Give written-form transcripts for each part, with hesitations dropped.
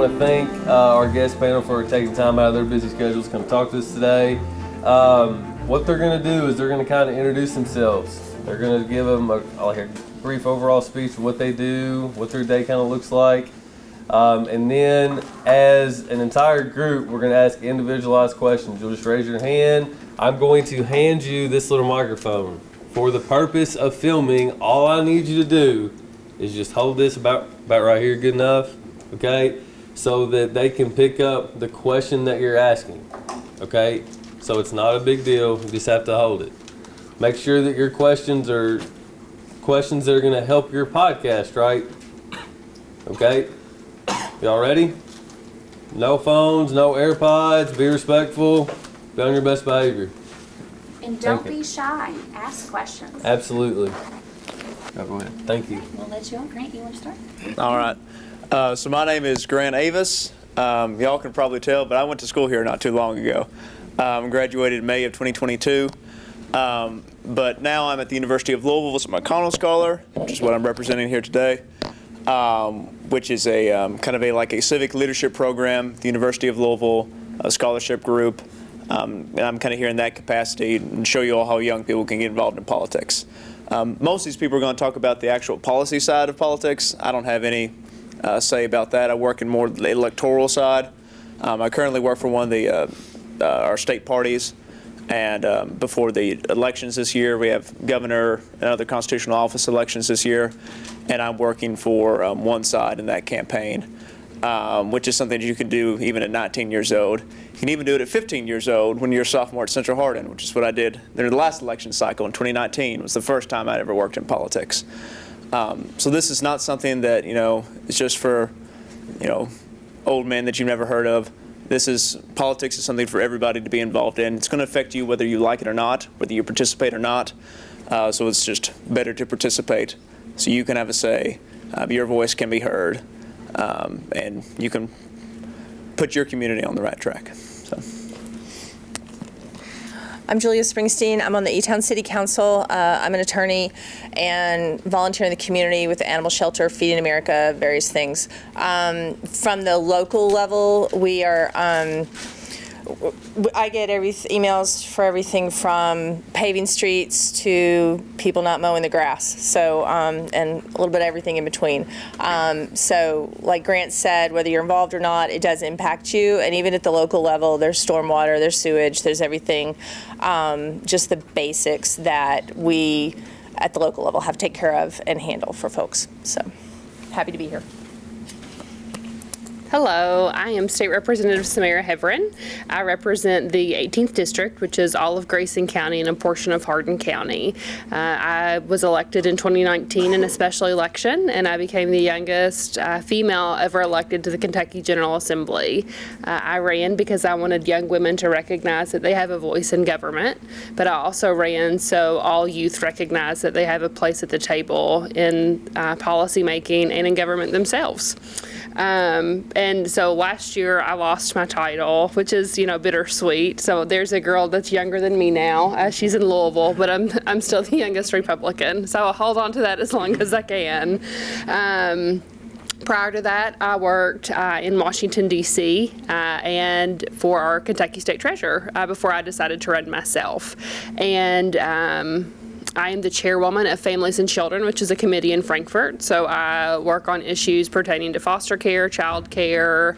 want to thank our guest panel for taking time out of their busy schedules to come talk to us today. What they're going to do is they're going to kind of introduce themselves. They're going to give them a brief overall speech of what they do, what their day kind of looks like. And then as an entire group, we're going to ask individualized questions. You'll just raise your hand. I'm going to hand you this little microphone. For the purpose of filming, all I need you to do is just hold this about right here, good enough, okay? So that they can pick up the question that you're asking, okay? So it's not a big deal, you just have to hold it. Make sure that your questions are questions that are gonna help your podcast, right? Okay? Y'all ready? No phones, no AirPods, be respectful, be on your best behavior. And don't be shy. Ask questions. Absolutely. Go ahead. Thank you. We'll let you on. Grant, you want to start? All right. So my name is Grant Avis. Y'all can probably tell, but I went to school here not too long ago. Graduated in May of 2022. But now I'm at the University of Louisville as a McConnell Scholar, which is what I'm representing here today, which is a kind of like a civic leadership program, the University of Louisville, a scholarship group. And I'm kind of here in that capacity and show you all how young people can get involved in politics. Most of these people are going to talk about the actual policy side of politics. I don't have any say about that. I work in more the electoral side. I currently work for one of our state parties. And before the elections this year, we have governor and other constitutional office elections this year. And I'm working for one side in that campaign, which is something that you can do even at 19 years old. You can even do it at 15 years old when you're a sophomore at Central Hardin, which is what I did during the last election cycle in 2019. It was the first time I'd ever worked in politics. So this is not something that, is just for, old men that you've never heard of. Politics is something for everybody to be involved in. It's going to affect you whether you like it or not, whether you participate or not. So it's just better to participate so you can have a say. Your voice can be heard. And you can put your community on the right track. So. I'm Julia Springsteen. I'm on the E-Town City Council. I'm an attorney and volunteer in the community with the animal shelter, Feeding America, various things. From the local level, we are, I get emails for everything from paving streets to people not mowing the grass. So, and a little bit of everything in between. So like Grant said, whether you're involved or not, it does impact you. And even at the local level, there's stormwater, there's sewage, there's everything, just the basics that we at the local level have to take care of and handle for folks. So happy to be here. Hello, I am State Representative Samara Heverin. I represent the 18th District, which is all of Grayson County and a portion of Hardin County. I was elected in 2019 in a special election, and I became the youngest female ever elected to the Kentucky General Assembly. I ran because I wanted young women to recognize that they have a voice in government, but I also ran so all youth recognize that they have a place at the table in policy making and in government themselves. And so last year I lost my title, which is, bittersweet. So there's a girl that's younger than me now. She's in Louisville, but I'm still the youngest Republican. So I'll hold on to that as long as I can. Prior to that, I worked in Washington, D.C., and for our Kentucky State Treasurer before I decided to run myself. And I am the chairwoman of Families and Children, which is a committee in Frankfort. So I work on issues pertaining to foster care, child care,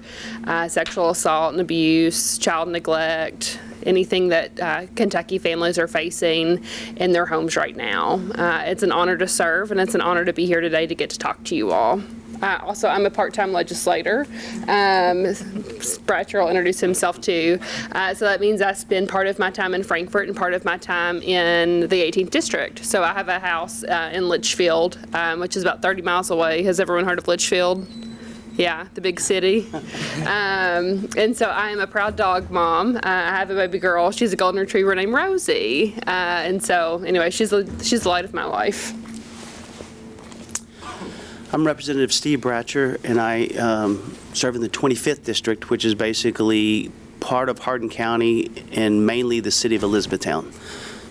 sexual assault and abuse, child neglect, anything that Kentucky families are facing in their homes right now. It's an honor to serve, and it's an honor to be here today to get to talk to you all. Also, I'm a part-time legislator. Bratcher will introduce himself too. So that means I spend part of my time in Frankfort and part of my time in the 18th District. So I have a house in Litchfield, which is about 30 miles away. Has everyone heard of Litchfield? Yeah, the big city. And so I am a proud dog mom. I have a baby girl. She's a golden retriever named Rosie. And so anyway, she's the light of my life. I'm Representative Steve Bratcher, and I serve in the 25th District, which is basically part of Hardin County and mainly the city of Elizabethtown.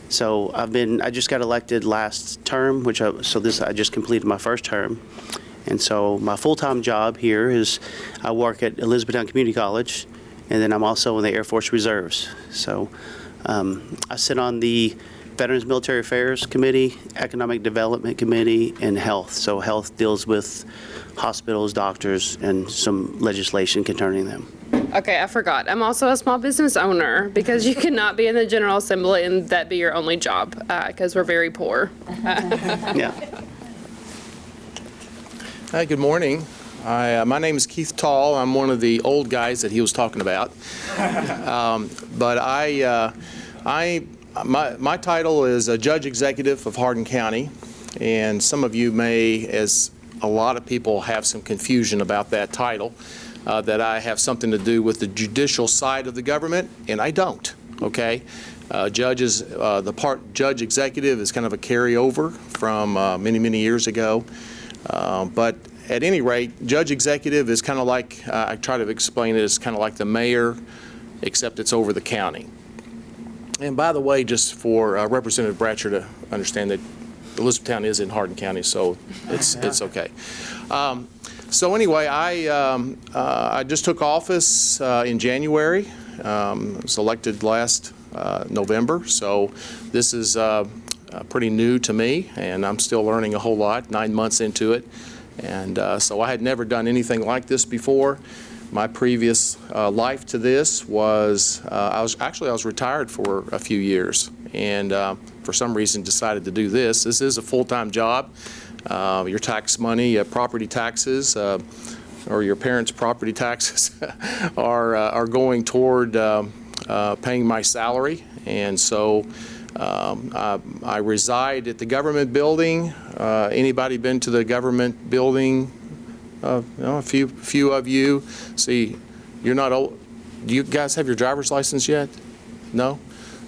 So I just got elected last term, I just completed my first term, And so my full-time job here is I work at Elizabethtown Community College, and then I'm also in the Air Force Reserves. So I sit on the Veterans Military Affairs Committee, Economic Development Committee, and Health. So health deals with hospitals, doctors, and some legislation concerning them. Okay, I forgot. I'm also a small business owner because you cannot be in the General Assembly and that be your only job because we're very poor. Yeah. Hi, good morning. My name is Keith Tall. I'm one of the old guys that he was talking about. But my title is a Judge Executive of Hardin County, and some of you may, as a lot of people, have some confusion about that title, that I have something to do with the judicial side of the government, and I don't, okay? Judge Executive is kind of a carryover from many, many years ago. But at any rate, Judge Executive is kind of like, I try to explain it as kind of like the mayor, except it's over the county. And by the way, just for Representative Bratcher to understand that Elizabethtown is in Hardin County, so it's okay. So anyway, I just took office in January. Was elected last November, so this is pretty new to me, and I'm still learning a whole lot, 9 months into it. And so I had never done anything like this before. My previous life to this was, I was retired for a few years, and for some reason decided to do this. This is a full-time job. Your tax money, property taxes, or your parents' property taxes are going toward paying my salary, and so I reside at the government building. Anybody been to the government building? A few of you. See, you're not old. Do you guys have your driver's license yet? No?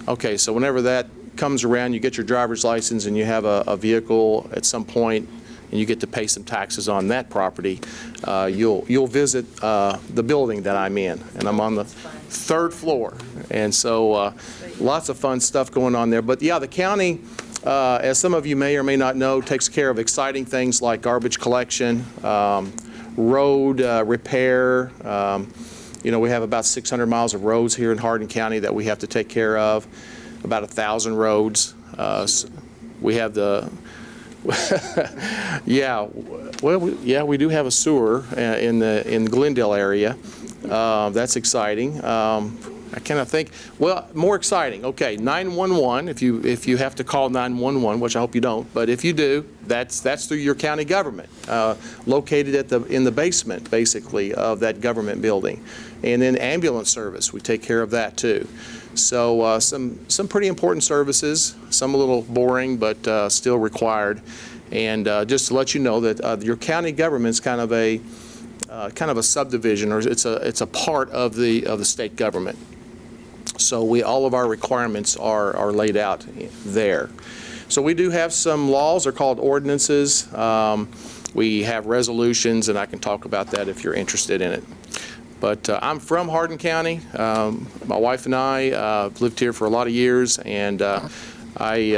Okay, so whenever that comes around, you get your driver's license and you have a vehicle at some point, and you get to pay some taxes on that property, you'll visit the building that I'm in, and I'm on the 3rd floor, and so lots of fun stuff going on there. But yeah, the county, as some of you may or may not know, takes care of exciting things like garbage collection, road repair. We have about 600 miles of roads here in Hardin County that we have to take care of, about 1,000 roads. We have the we do have a sewer in Glendale area. That's exciting. I cannot think. Well, more exciting. Okay, 911. If you have to call 911, which I hope you don't, but if you do, that's through your county government, located in the basement, basically, of that government building. And then ambulance service, we take care of that too. So some pretty important services. Some a little boring, but still required. And just to let you know that your county government's kind of a subdivision, or it's a part of the state government. So all of our requirements are laid out there. So we do have some laws. They're called ordinances. We have resolutions, and I can talk about that if you're interested in it. But I'm from Hardin County. My wife and I lived here for a lot of years, and I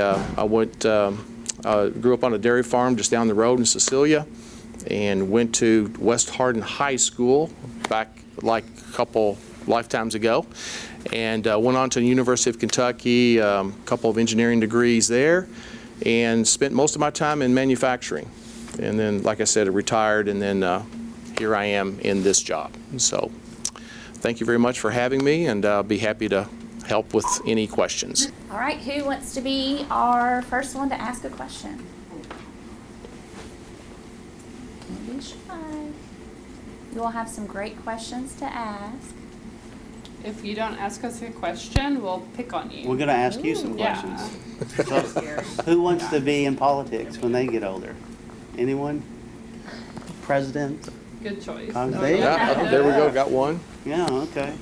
grew up on a dairy farm just down the road in Cecilia, and went to West Hardin High School back like a couple lifetimes ago, and went on to the University of Kentucky, a couple of engineering degrees there, and spent most of my time in manufacturing. And then, like I said, I retired, and then here I am in this job. So thank you very much for having me, and I'll be happy to help with any questions. All right, who wants to be our first one to ask a question? Don't be shy. You will have some great questions to ask. If you don't ask us a question, we'll pick on you. We're going to ask you some Yeah. questions. So, who wants to be in politics when they get older? Anyone? President? Good choice. Congress? Yeah, there we go. Got one. Yeah, okay.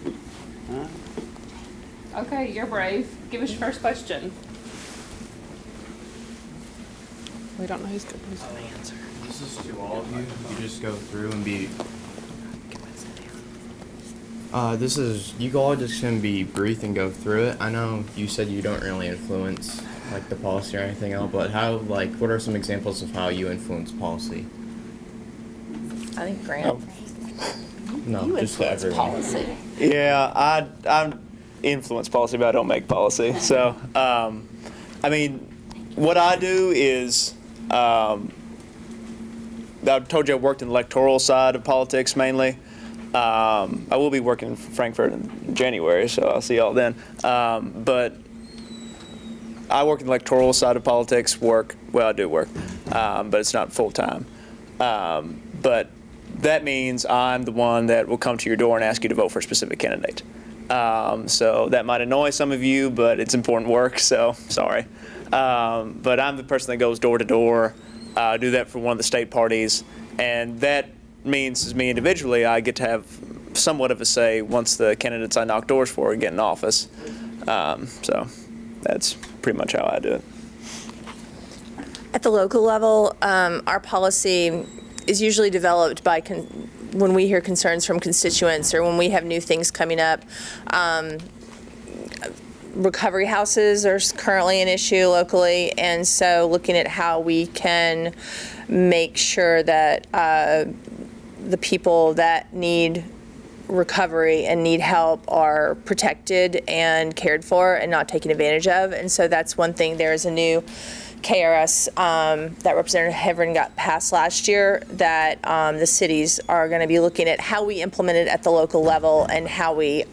Okay, you're brave. Give us your first question. We don't know who's going to answer. This is to all of you. You just go through and be. You all just can be brief and go through it. I know you said you don't really influence like the policy or anything else, but what are some examples of how you influence policy? I think Grant. No, You just to influence everyone. policy. Yeah, I influence policy, but I don't make policy. So, I mean, what I do is, I told you I worked in the electoral side of politics mainly. I will be working in Frankfurt in January, so I'll see y'all then. But I work in the electoral side of politics, I do work, but it's not full time. But that means I'm the one that will come to your door and ask you to vote for a specific candidate. So that might annoy some of you, but it's important work, so sorry. But I'm the person that goes door to door, do that for one of the state parties, and that means as me individually, I get to have somewhat of a say once the candidates I knock doors for get in office. So that's pretty much how I do it. At the local level, our policy is usually developed by when we hear concerns from constituents or when we have new things coming up. Recovery houses are currently an issue locally, and so looking at how we can make sure that the people that need recovery and need help are protected and cared for and not taken advantage of. And so that's one thing. There is a new KRS that Representative Heverin got passed last year that the cities are going to be looking at how we implement it at the local level and how we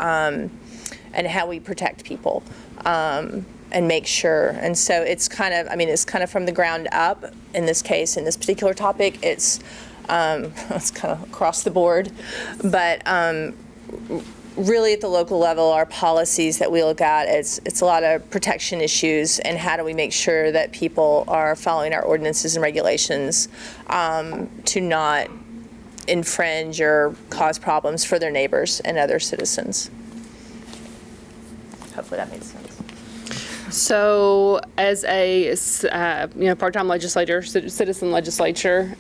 protect people and make sure. And so it's kind of from the ground up in this case. In this particular topic, it's kind of across the board, but really at the local level, our policies that we look at, it's a lot of protection issues and how do we make sure that people are following our ordinances and regulations to not infringe or cause problems for their neighbors and other citizens. Hopefully that made sense. So, as a part-time legislator, citizen legislature,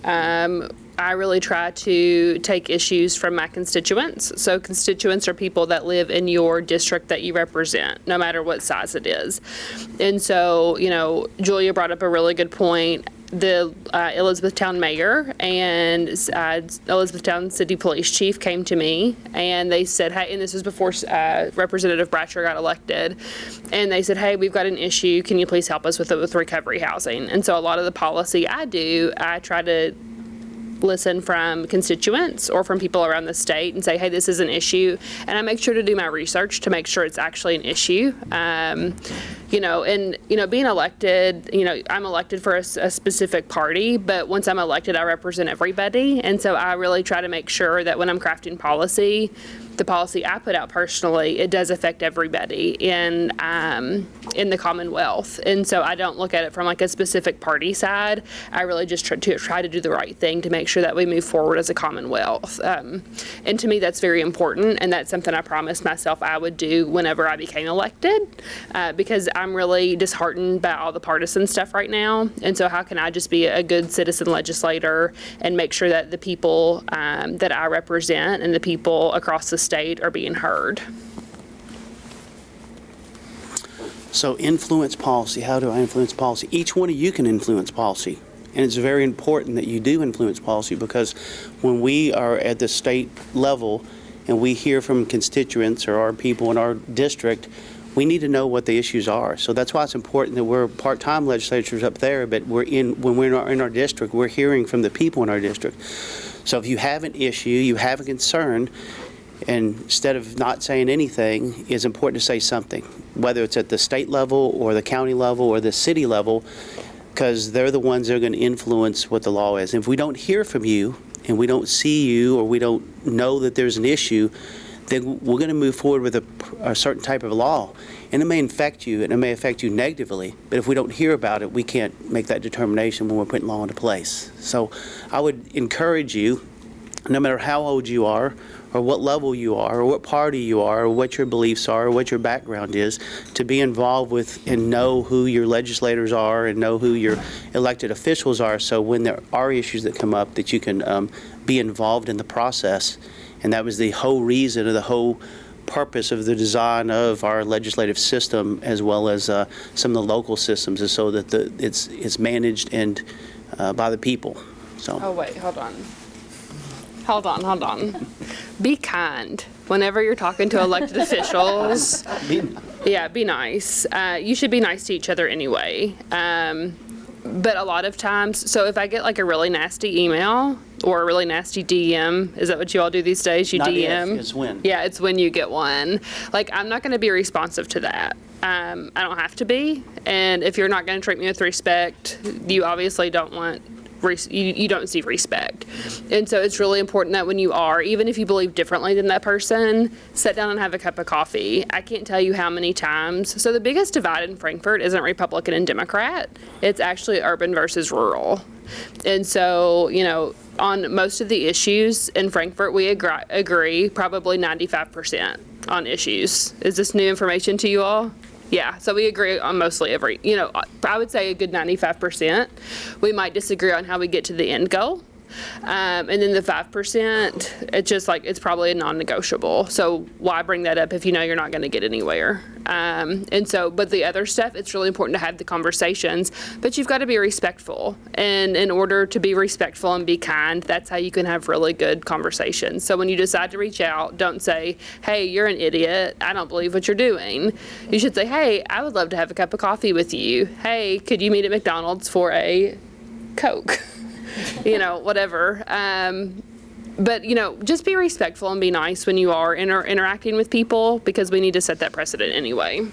I really try to take issues from my constituents. So, constituents are people that live in your district that you represent, no matter what size it is. And so, Julia brought up a really good point. The Elizabethtown mayor and Elizabethtown city police chief came to me and they said, hey, and this was before Representative Bratcher got elected, and they said, hey, we've got an issue, can you please help us with recovery housing? And so a lot of the policy I try to listen from constituents or from people around the state and say, hey, this is an issue, and I make sure to do my research to make sure it's actually an issue. Being elected, I'm elected for a specific party, but once I'm elected, I represent everybody, and so I really try to make sure that when I'm crafting policy, the policy I put out personally, it does affect everybody in the Commonwealth. And so I don't look at it from like a specific party side. I really just try to do the right thing to make sure that we move forward as a Commonwealth. And to me, that's very important. And that's something I promised myself I would do whenever I became elected, because I'm really disheartened by all the partisan stuff right now. And so how can I just be a good citizen legislator and make sure that the people that I represent and the people across the state are being heard? So influence policy. How do I influence policy? Each one of you can influence policy. And it's very important that you do influence policy, because when we are at the state level and we hear from constituents or our people in our district, we need to know what the issues are. So that's why it's important that we're part-time legislators up there, but when we're in our district, we're hearing from the people in our district. So if you have an issue, you have a concern, and instead of not saying anything, it's important to say something, whether it's at the state level or the county level or the city level, because they're the ones that are going to influence what the law is. And if we don't hear from you and we don't see you or we don't know that there's an issue, then we're going to move forward with a certain type of law. And it may affect you, and it may affect you negatively, but if we don't hear about it, we can't make that determination when we're putting law into place. So I would encourage you, no matter how old you are, or what level you are, or what party you are, or what your beliefs are, or what your background is, to be involved with and know who your legislators are and know who your elected officials are, so when there are issues that come up, that you can be involved in the process. And that was the whole reason, or the whole purpose of the design of our legislative system, as well as some of the local systems, is so that it's managed and by the people. So. Oh wait, hold on. Hold on. Be kind. Whenever you're talking to elected officials, yeah, be nice. You should be nice to each other anyway. But a lot of times, so if I get like a really nasty email or a really nasty DM, is that what you all do these days? You Not DM? if, it's when. Yeah, it's when you get one. Like, I'm not going to be responsive to that. I don't have to be. And if you're not going to treat me with respect, you obviously don't want you don't see respect. And so it's really important that when you are, even if you believe differently than that person, sit down and have a cup of coffee. I can't tell you how many times. So the biggest divide in Frankfort isn't Republican and Democrat. It's actually urban versus rural. And so, you know, on most of the issues in Frankfort, we agree probably 95% on issues. Is this new information to you all? Yeah, so we agree on mostly every, you know, I would say a good 95%. We might disagree on how we get to the end goal. And then the 5%, it's just like, it's probably a non-negotiable. So why bring that up if you know you're not going to get anywhere? And so, but the other stuff, it's really important to have the conversations, but you've got to be respectful. And in order to be respectful and be kind, that's how you can have really good conversations. So when you decide to reach out, don't say, hey, you're an idiot. I don't believe what you're doing. You should say, hey, I would love to have a cup of coffee with you. Hey, could you meet at McDonald's for a Coke? You know, whatever. But, you know, just be respectful and be nice when you are interacting with people, because we need to set that precedent anyway.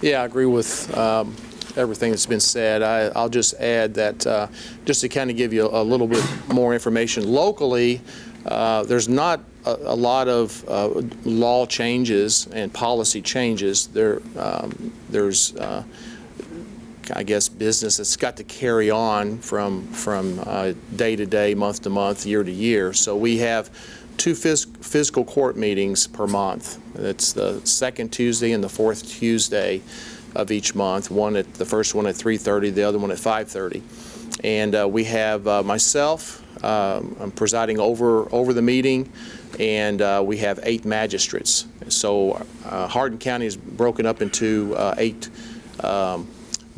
Yeah, I agree with everything that's been said. I'll just add that just to kind of give you a little bit more information. Locally, there's not a lot of law changes and policy changes. There's I guess business that's got to carry on from day to day, month to month, year to year. So we have 2 fiscal court meetings per month. It's the second Tuesday and the fourth Tuesday of each month. The first one at 3:30, the other one at 5:30. And we have myself. I'm presiding over the meeting, and we have 8 magistrates. So Hardin County is broken up into 8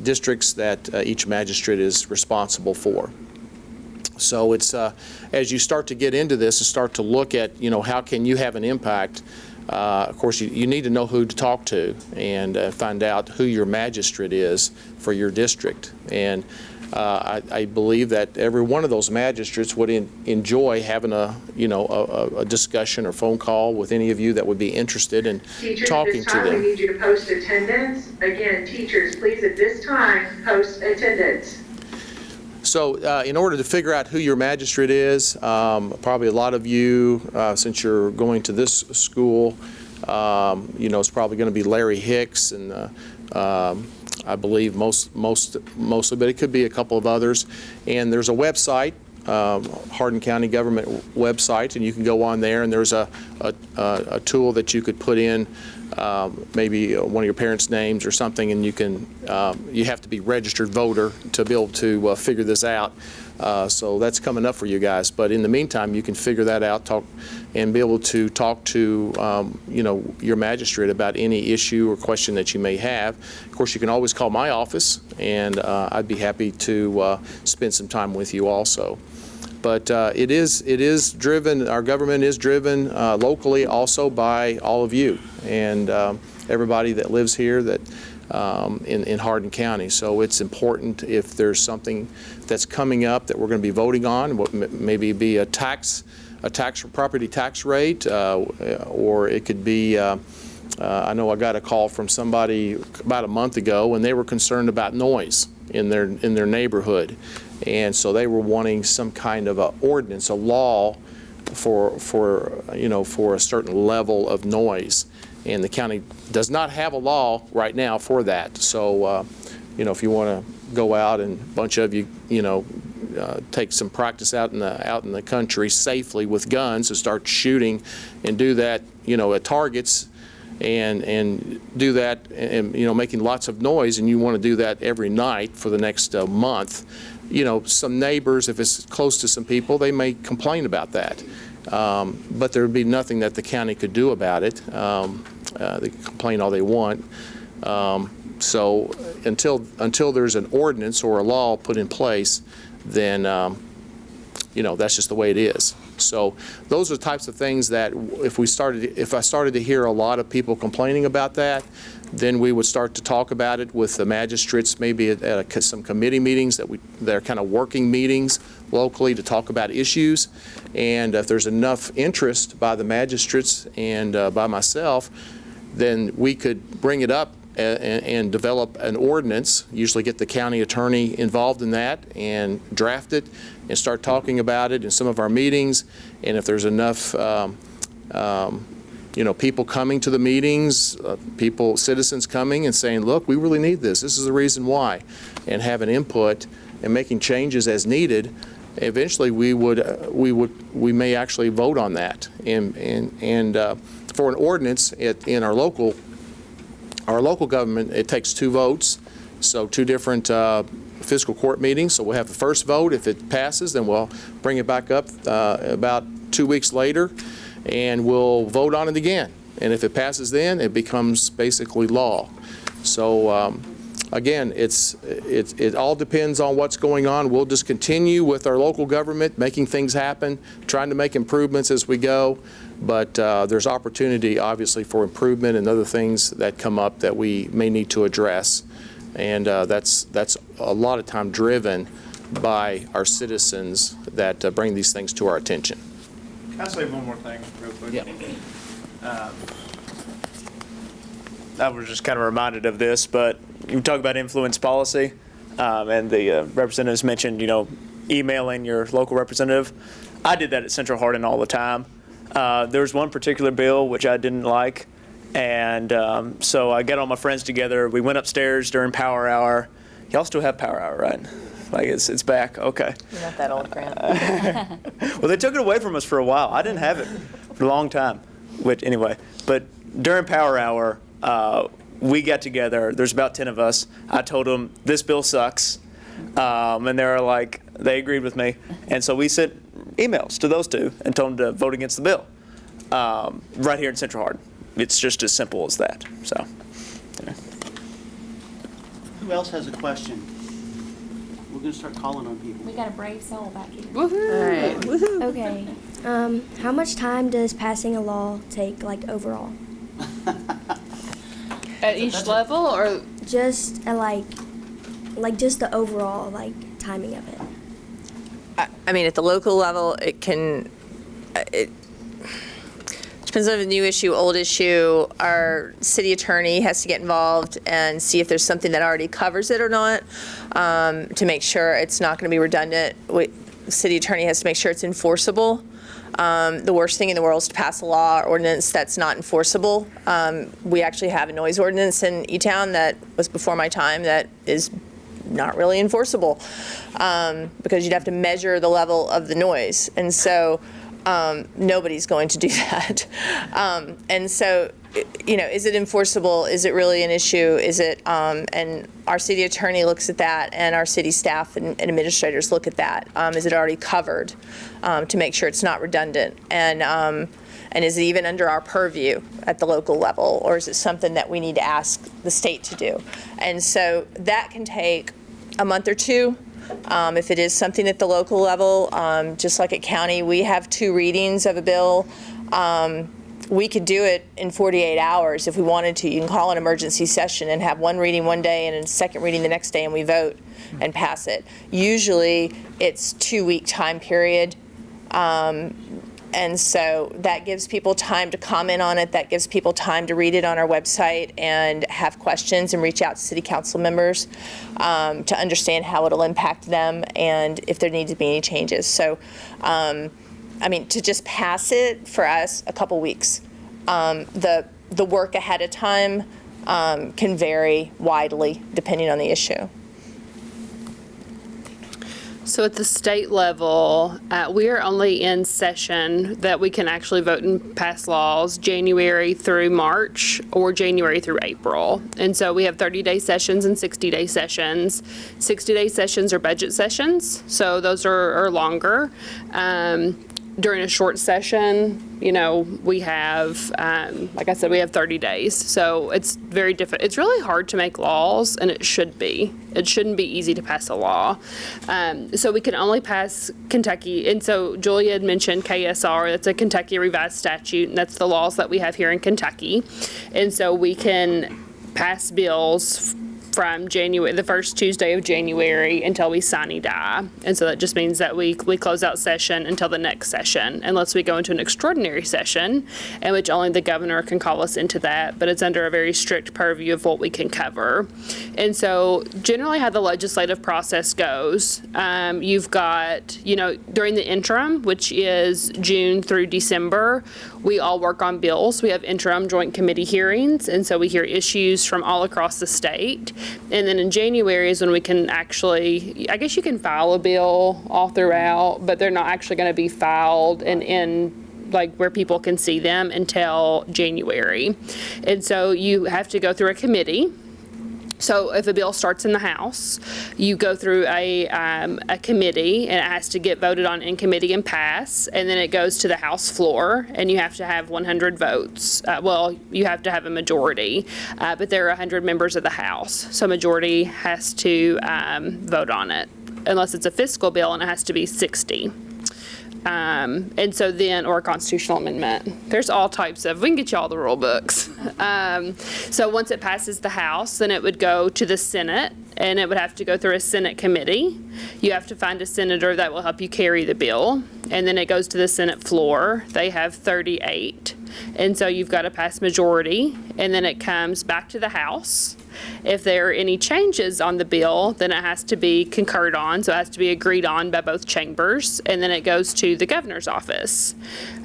districts that each magistrate is responsible for. So it's as you start to get into this and start to look at, you know, how can you have an impact, of course you need to know who to talk to and find out who your magistrate is for your district. And I believe that every one of those magistrates would enjoy having a discussion or phone call with any of you that would be interested in talking to them. We need you to post attendance. Again, teachers, please at this time post attendance. So in order to figure out who your magistrate is, probably a lot of you, since you're going to this school, you know, it's probably going to be Larry Hicks and I believe mostly, but it could be a couple of others. And there's a website, Hardin County government website, and you can go on there, and there's a tool that you could put in maybe one of your parents' names or something, and you can you have to be registered voter to be able to figure this out. So that's coming up for you guys. But in the meantime, you can figure that out, and be able to talk to you know, your magistrate about any issue or question that you may have. Of course, you can always call my office, and I'd be happy to spend some time with you also. But it is driven. Our government is driven locally also by all of you and everybody that lives here that in Hardin County. So it's important, if there's something that's coming up that we're going to be voting on, maybe be a property tax rate, or it could be. I know I got a call from somebody about a month ago, and they were concerned about noise in their neighborhood, and so they were wanting some kind of a ordinance, a law for a certain level of noise. And the county does not have a law right now for that. So, you know, if you want to go out and a bunch of you, take some practice out in the country safely with guns and start shooting and do that, at targets and do that and making lots of noise, and you want to do that every night for the next month. Some neighbors, if it's close to some people, they may complain about that. But there would be nothing that the county could do about it. They can complain all they want. So until there's an ordinance or a law put in place, then that's just the way it is. So those are the types of things that if I started to hear a lot of people complaining about that, then we would start to talk about it with the magistrates, maybe at some committee meetings that are kind of working meetings locally to talk about issues. And if there's enough interest by the magistrates and by myself, then we could bring it up and develop an ordinance, usually get the county attorney involved in that and draft it and start talking about it in some of our meetings. And if there's enough people coming to the meetings, citizens coming and saying, look, we really need this. This is the reason why, and having input and making changes as needed. Eventually, we may actually vote on that. And for an ordinance in our local government, it takes 2 votes, so 2 different fiscal court meetings. So we'll have the first vote. If it passes, then we'll bring it back up about 2 weeks later, and we'll vote on it again. And if it passes then, it becomes basically law. So again, it all depends on what's going on. We'll just continue with our local government, making things happen, trying to make improvements as we go. But there's opportunity, obviously, for improvement and other things that come up that we may need to address. And that's a lot of time driven by our citizens that bring these things to our attention. Can I say one more thing real quick? Yeah. I was just kind of reminded of this, but you talk about influence policy, and the representatives mentioned, emailing your local representative. I did that at Central Hardin all the time. There was one particular bill which I didn't like, and so I got all my friends together. We went upstairs during power hour. Y'all still have power hour, right? Like it's back? Okay. You're not that old, Grant. Well, they took it away from us for a while. I didn't have it for a long time. But during power hour, we got together. There's about 10 of us. I told them, this bill sucks. And they agreed with me. And so we sent emails to those 2 and told them to vote against the bill right here in Central Hardin. It's just as simple as that. So. Who else has a question? We're going to start calling on people. We got a brave soul back here. Woohoo! Woohoo! Okay. How much time does passing a law take, overall? At each level, or Just just the overall, timing of it. I mean, at the local level, it depends on the new issue, old issue. Our city attorney has to get involved and see if there's something that already covers it or not, to make sure it's not going to be redundant. City attorney has to make sure it's enforceable. The worst thing in the world is to pass a law or ordinance that's not enforceable. We actually have a noise ordinance in E-Town that was before my time that is not really enforceable, because you'd have to measure the level of the noise. And so nobody's going to do that. And so, is it enforceable? Is it really an issue? Is it, and our city attorney looks at that, and our city staff and administrators look at that. Is it already covered, to make sure it's not redundant? And is it even under our purview at the local level, or is it something that we need to ask the state to do? And so that can take a month or 2. If it is something at the local level, just like at county, we have 2 readings of a bill. We could do it in 48 hours if we wanted to. You can call an emergency session and have 1 reading one day and a 2nd reading the next day, and we vote and pass it. Usually it's 2-week time period. And so that gives people time to comment on it. That gives people time to read it on our website and have questions and reach out to city council members to understand how it'll impact them and if there need to be any changes. So, to just pass it for us, a couple weeks. The work ahead of time can vary widely depending on the issue. So at the state level, we are only in session that we can actually vote and pass laws January through March or January through April. And so we have 30-day sessions and 60-day sessions. 60-day sessions are budget sessions, so those are longer. during a short session, we have, like I said, we have 30 days. So it's very different. It's really hard to make laws, and it should be. It shouldn't be easy to pass a law. So we can only pass Kentucky. And so Julia had mentioned KSR. That's a Kentucky Revised Statute, and that's the laws that we have here in Kentucky. And so we can pass bills from the first Tuesday of January until we sine die. And so that just means that we close out session until the next session, unless we go into an extraordinary session, in which only the governor can call us into that, but it's under a very strict purview of what we can cover. And so generally how the legislative process goes, you've got, during the interim, which is June through December, we all work on bills. We have interim joint committee hearings, and so we hear issues from all across the state. And then in January is when we can actually, I guess you can file a bill all throughout, but they're not actually going to be filed and in like where people can see them until January. And so you have to go through a committee. So if a bill starts in the House, you go through a committee, and it has to get voted on in committee and pass, and then it goes to the House floor, and you have to have 100 votes. You have to have a majority, but there are 100 members of the House, so majority has to vote on it, unless it's a fiscal bill, and it has to be 60. And so then, or a constitutional amendment. There's all types of, we can get you all the rule books. So once it passes the House, then it would go to the Senate, and it would have to go through a Senate committee. You have to find a senator that will help you carry the bill. And then it goes to the Senate floor. They have 38. And so you've got to pass majority, and then it comes back to the House. If there are any changes on the bill, then it has to be concurred on, so it has to be agreed on by both chambers, and then it goes to the governor's office.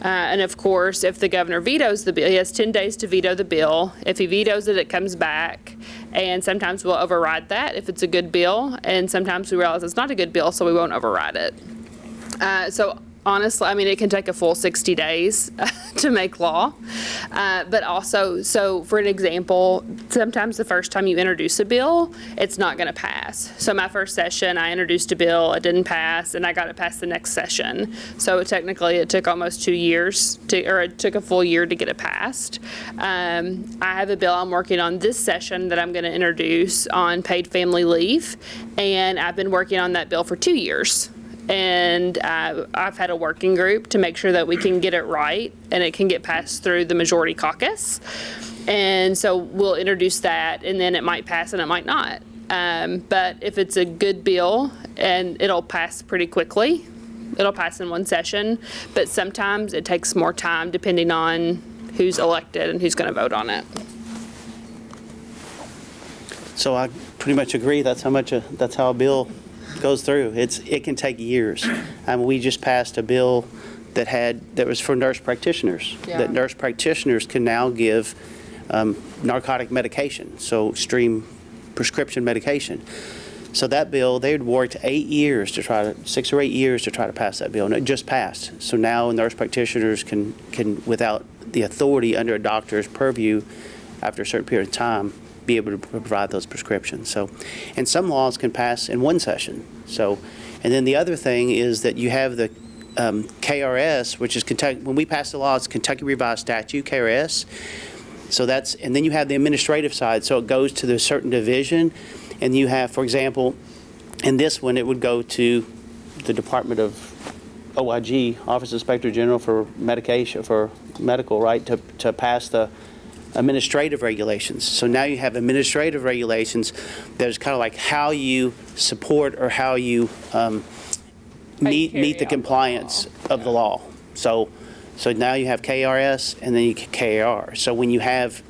And of course, if the governor vetoes the bill, he has 10 days to veto the bill. If he vetoes it, it comes back, and sometimes we'll override that if it's a good bill, and sometimes we realize it's not a good bill, so we won't override it. So honestly, it can take a full 60 days to make law. But also, so for an example, sometimes the first time you introduce a bill, it's not going to pass. So my first session, I introduced a bill, it didn't pass, and I got it passed the next session. So technically, it took almost 2 years, it took a full year to get it passed. I have a bill I'm working on this session that I'm going to introduce on paid family leave, and I've been working on that bill for 2 years. And I've had a working group to make sure that we can get it right and it can get passed through the majority caucus. And so we'll introduce that, and then it might pass and it might not. But if it's a good bill, and it'll pass pretty quickly, it'll pass in one session, but sometimes it takes more time depending on who's elected and who's going to vote on it. So I pretty much agree. That's how a bill goes through. It can take years. We just passed a bill that was for nurse practitioners. Yeah. That nurse practitioners can now give narcotic medication, so stream prescription medication. So that bill, they'd worked 6 or 8 years to try to pass that bill, and it just passed. So now nurse practitioners can without the authority under a doctor's purview, after a certain period of time, be able to provide those prescriptions. So, and some laws can pass in one session. So, and then the other thing is that you have the KRS, which is Kentucky. When we pass the law, it's Kentucky Revised Statute, KRS. So and then you have the administrative side. So it goes to the certain division, and you have, for example, in this one, it would go to the Department of OIG, Office Inspector General for medical, right, to pass the administrative regulations. So now you have administrative regulations that is kind of like how you support or how you meet the compliance of the law. So now you have KRS and then you get KAR. So when you have,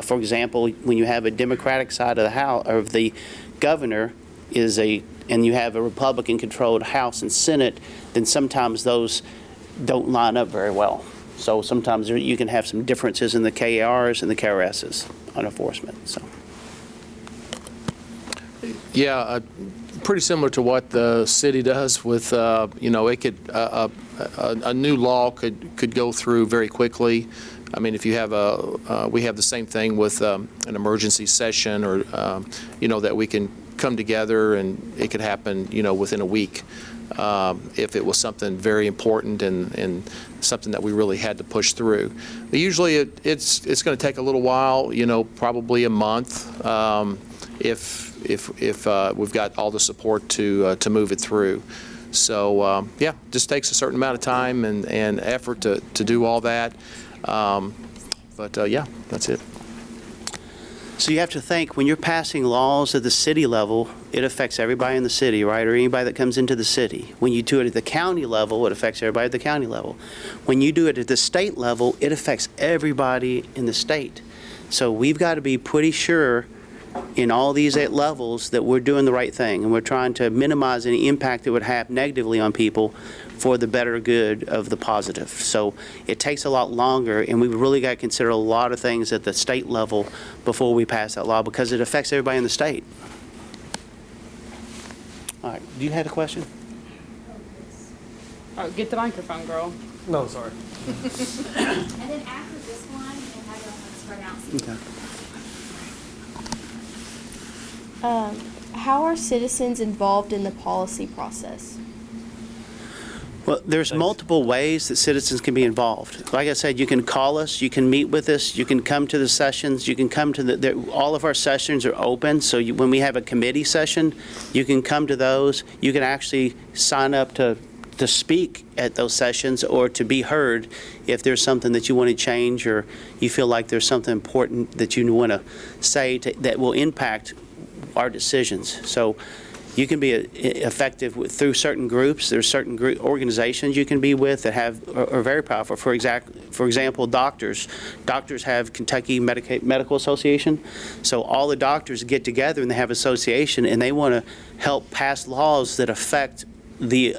for example, when you have a Democratic side of the House, or the governor and you have a Republican-controlled House and Senate, then sometimes those don't line up very well. So sometimes you can have some differences in the KARs and the KRSs on enforcement. So, yeah, pretty similar to what the city does with, it could a new law could go through very quickly. If you have we have the same thing with an emergency session, or that we can come together and it could happen, within a week. if it was something very important and something that we really had to push through. But usually it's going to take a little while, probably a month, if we've got all the support to move it through. So yeah, just takes a certain amount of time and effort to do all that. But yeah, that's it. So you have to think, when you're passing laws at the city level, it affects everybody in the city, right, or anybody that comes into the city. When you do it at the county level, it affects everybody at the county level. When you do it at the state level, it affects everybody in the state. So we've got to be pretty sure in all these 8 levels that we're doing the right thing, and we're trying to minimize any impact that would have negatively on people for the better good of the positive. So it takes a lot longer, and we've really got to consider a lot of things at the state level before we pass that law, because it affects everybody in the state. All right, do you have a question? Oh, get the microphone, girl. No, sorry. And then after this one, we'll have them spread out. Okay. How are citizens involved in the policy process? Well, there's multiple ways that citizens can be involved. Like I said, you can call us, you can meet with us, you can come to the sessions, you can come to all of our sessions are open, so when we have a committee session, you can come to those. You can actually sign up to speak at those sessions or to be heard if there's something that you want to change or you feel like there's something important that you want to say that will impact our decisions. So you can be effective through certain groups. There's certain organizations you can be with that are very powerful. For example, doctors. Doctors have Kentucky Medical Association. So all the doctors get together and they have an association, and they want to help pass laws that affect the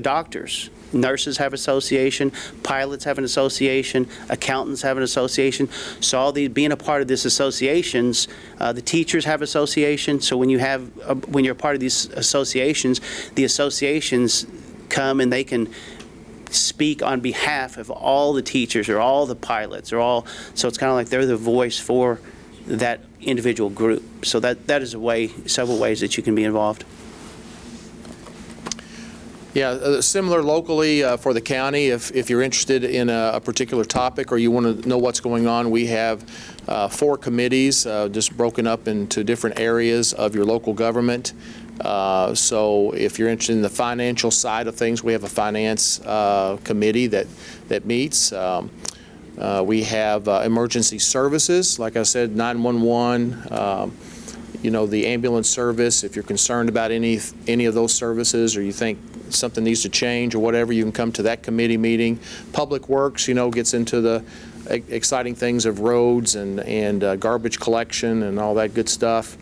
doctors. Nurses have an association, pilots have an association, accountants have an association. So all being a part of these associations, the teachers have association. So when you're part of these associations, the associations come and they can speak on behalf of all the teachers or all the pilots or all. So it's kind of like they're the voice for that individual group. So that is several ways that you can be involved. Yeah, similar locally for the county, if you're interested in a particular topic or you want to know what's going on, we have 4 committees just broken up into different areas of your local government. So if you're interested in the financial side of things, we have a finance committee that meets. We have emergency services, like I said, 911, the ambulance service. If you're concerned about any of those services or you think something needs to change or whatever, you can come to that committee meeting. Public Works, gets into the exciting things of roads and garbage collection and all that good stuff.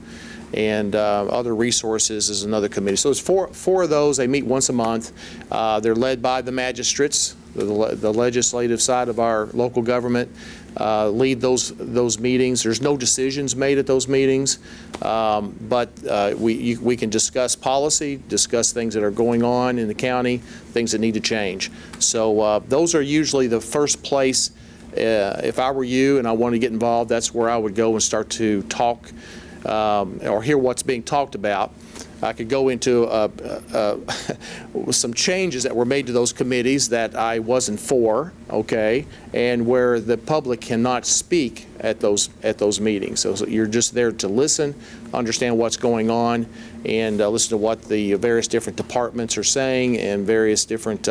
And other resources is another committee. So there's four of those. They meet once a month. They're led by the magistrates, the legislative side of our local government. Lead those meetings. There's no decisions made at those meetings, but we can discuss policy, discuss things that are going on in the county, things that need to change. So those are usually the first place. If I were you and I wanted to get involved, that's where I would go and start to talk or hear what's being talked about. I could go into some changes that were made to those committees that I wasn't for, okay, and where the public cannot speak at those meetings. So you're just there to listen, understand what's going on, and listen to what the various different departments are saying and various different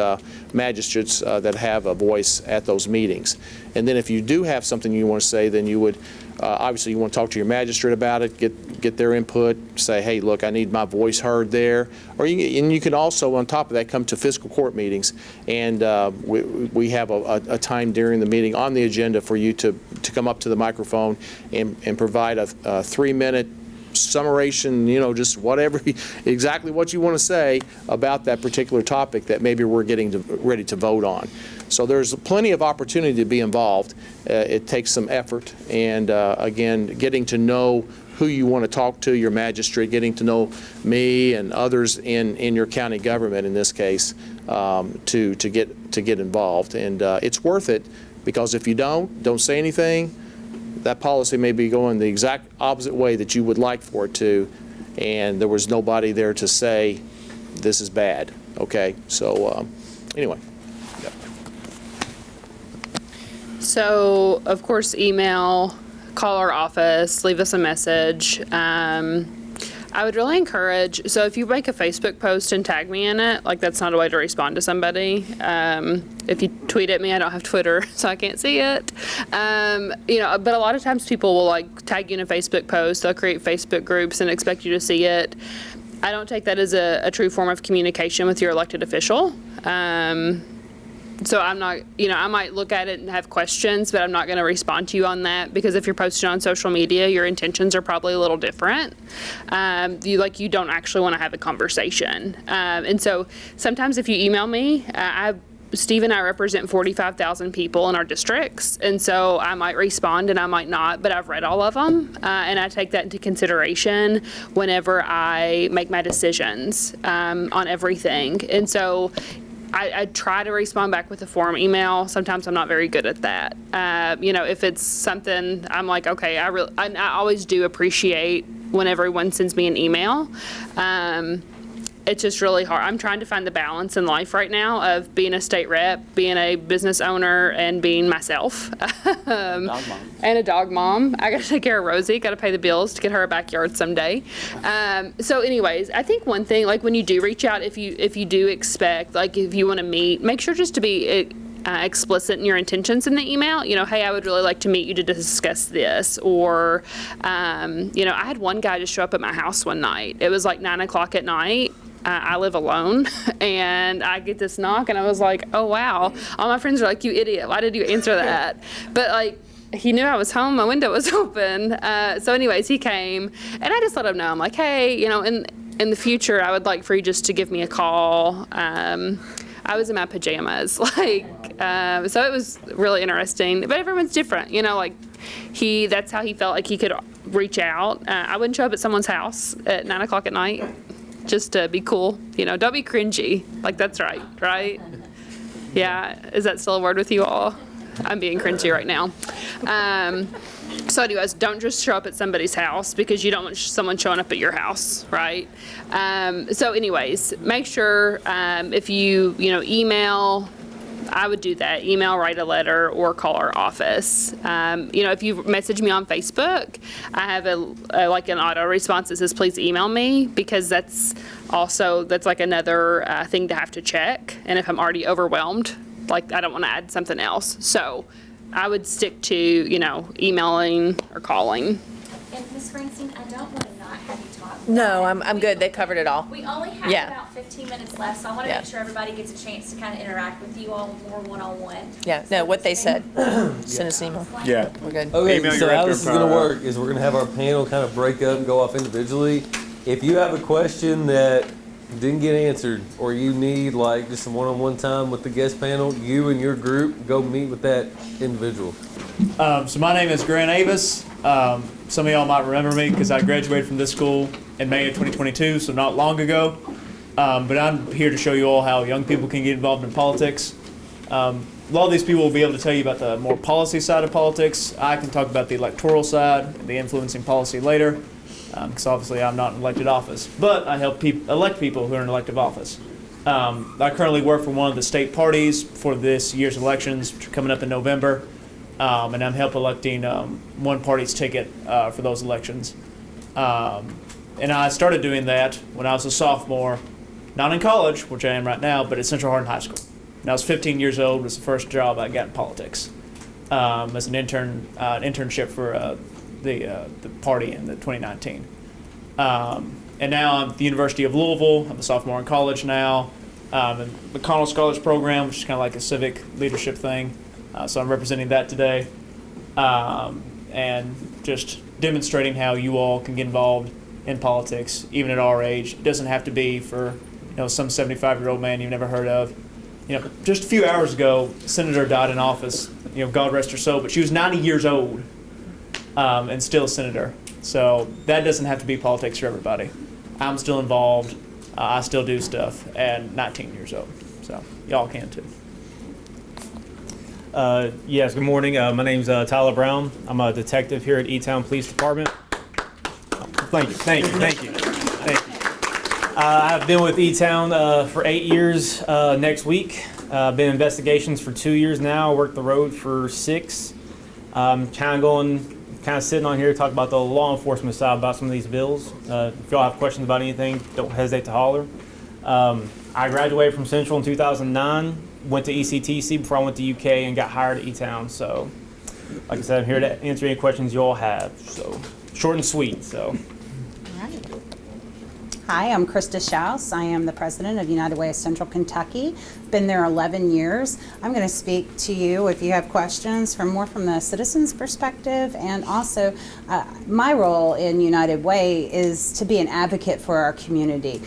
magistrates that have a voice at those meetings. And then if you do have something you want to say, then you would obviously you want to talk to your magistrate about it, get their input, say, hey, look, I need my voice heard there. Or you can also, on top of that, come to fiscal court meetings, and we have a time during the meeting on the agenda for you to come up to the microphone and provide a 3-minute summation, just whatever, exactly what you want to say about that particular topic that maybe we're getting ready to vote on. So there's plenty of opportunity to be involved. It takes some effort, and again, getting to know who you want to talk to, your magistrate, getting to know me and others in your county government in this case, to get involved. And it's worth it, because if you don't say anything, that policy may be going the exact opposite way that you would like for it to, and there was nobody there to say this is bad. Okay, so anyway. Yeah. So, of course, email, call our office, leave us a message. I would really encourage, so if you make a Facebook post and tag me in it, like that's not a way to respond to somebody. If you tweet at me, I don't have Twitter, so I can't see it. You know, but a lot of times people will like tag you in a Facebook post, they'll create Facebook groups and expect you to see it. I don't take that as a true form of communication with your elected official. So I'm not, you know, I might look at it and have questions, but I'm not going to respond to you on that, because if you're posting on social media, your intentions are probably a little different. You don't actually want to have a conversation. And so sometimes if you email me, Steve and I represent 45,000 people in our districts, and so I might respond and I might not, but I've read all of them, and I take that into consideration whenever I make my decisions on everything. And so I try to respond back with a form email. Sometimes I'm not very good at that. You know, if it's something I'm like, okay, I always do appreciate when everyone sends me an email. It's just really hard. I'm trying to find the balance in life right now of being a state rep, being a business owner, and being myself. Dog mom. And a dog mom. I got to take care of Rosie, got to pay the bills to get her a backyard someday. So anyways, I think one thing, like when you do reach out, if you do expect, like if you want to meet, make sure just to be explicit in your intentions in the email. You know, hey, I would really like to meet you to discuss this. Or, you know, I had one guy just show up at my house one night. It was like 9 o'clock at night. I live alone, and I get this knock, and I was like, oh, wow. All my friends are like, you idiot, why did you answer that? But, like, he knew I was home, my window was open. So anyways, he came, and I just let him know. I'm like, hey, you know, in the future, I would like for you just to give me a call. I was in my pajamas, so it was really interesting. But everyone's different, you know, like, that's how he felt like he could reach out. I wouldn't show up at someone's house at 9 o'clock at night. Just to be cool, you know, don't be cringy. Like, that's right? Yeah, is that still a word with you all? I'm being cringy right now. So anyways, don't just show up at somebody's house, because you don't want someone showing up at your house, right? So anyways, make sure if you email, I would do that. Email, write a letter, or call our office. You know, if you message me on Facebook, I have like an auto response that says, please email me, because that's like another thing to have to check. And if I'm already overwhelmed, like, I don't want to add something else. So I would stick to, you know, emailing or calling. And Ms. Springsteen, I don't want to not have you talk. No, I'm good. They covered it all. We only have Yeah. about 15 minutes left, so I want to make sure everybody gets a chance to kind of interact with you all more one-on-one. Yeah, no, what they said. Send us an email. Yeah. We're good. Okay, Email so your how rep this is your going to power. work is we're going to have our panel kind of break up and go off individually. If you have a question that didn't get answered, or you need like just some one-on-one time with the guest panel, you and your group go meet with that individual. So my name is Grant Avis. Some of y'all might remember me because I graduated from this school in May of 2022, so not long ago. But I'm here to show you all how young people can get involved in politics. A lot of these people will be able to tell you about the more policy side of politics. I can talk about the electoral side and the influencing policy later, because obviously I'm not in elected office. But I help elect people who are in elective office. I currently work for one of the state parties for this year's elections, which are coming up in November. And I'm help electing one party's ticket for those elections. And I started doing that when I was a sophomore, not in college, which I am right now, but at Central Hardin High School. When I was 15 years old, was the first job I got in politics, as an internship for the party in the 2019. And now I'm at the University of Louisville. I'm a sophomore in college now. In the McConnell Scholars Program, which is kind of like a civic leadership thing. So I'm representing that today, and just demonstrating how you all can get involved in politics, even at our age. It doesn't have to be for, you know, some 75-year-old man you've never heard of. You know, just a few hours ago, a senator died in office. You know, God rest her soul, but she was 90 years old, and still a senator. So that doesn't have to be politics for everybody. I'm still involved. I still do stuff at 19 years old. So y'all can too. Yes, good morning. My name's Tyler Brown. I'm a detective here at E-Town Police Department. Thank you. I've been with E-Town for 8 years next week. Been in investigations for 2 years now. Worked the road for 6. Kind of sitting on here to talk about the law enforcement side about some of these bills. If y'all have questions about anything, don't hesitate to holler. I graduated from Central in 2009. Went to ECTC before I went to UK and got hired at E-Town. So, like I said, I'm here to answer any questions you all have. So, short and sweet. So. Hi, I'm Krista Schaus. I am the president of United Way of Central Kentucky. Been there 11 years. I'm going to speak to you if you have questions from the citizens' perspective, and also my role in United Way is to be an advocate for our community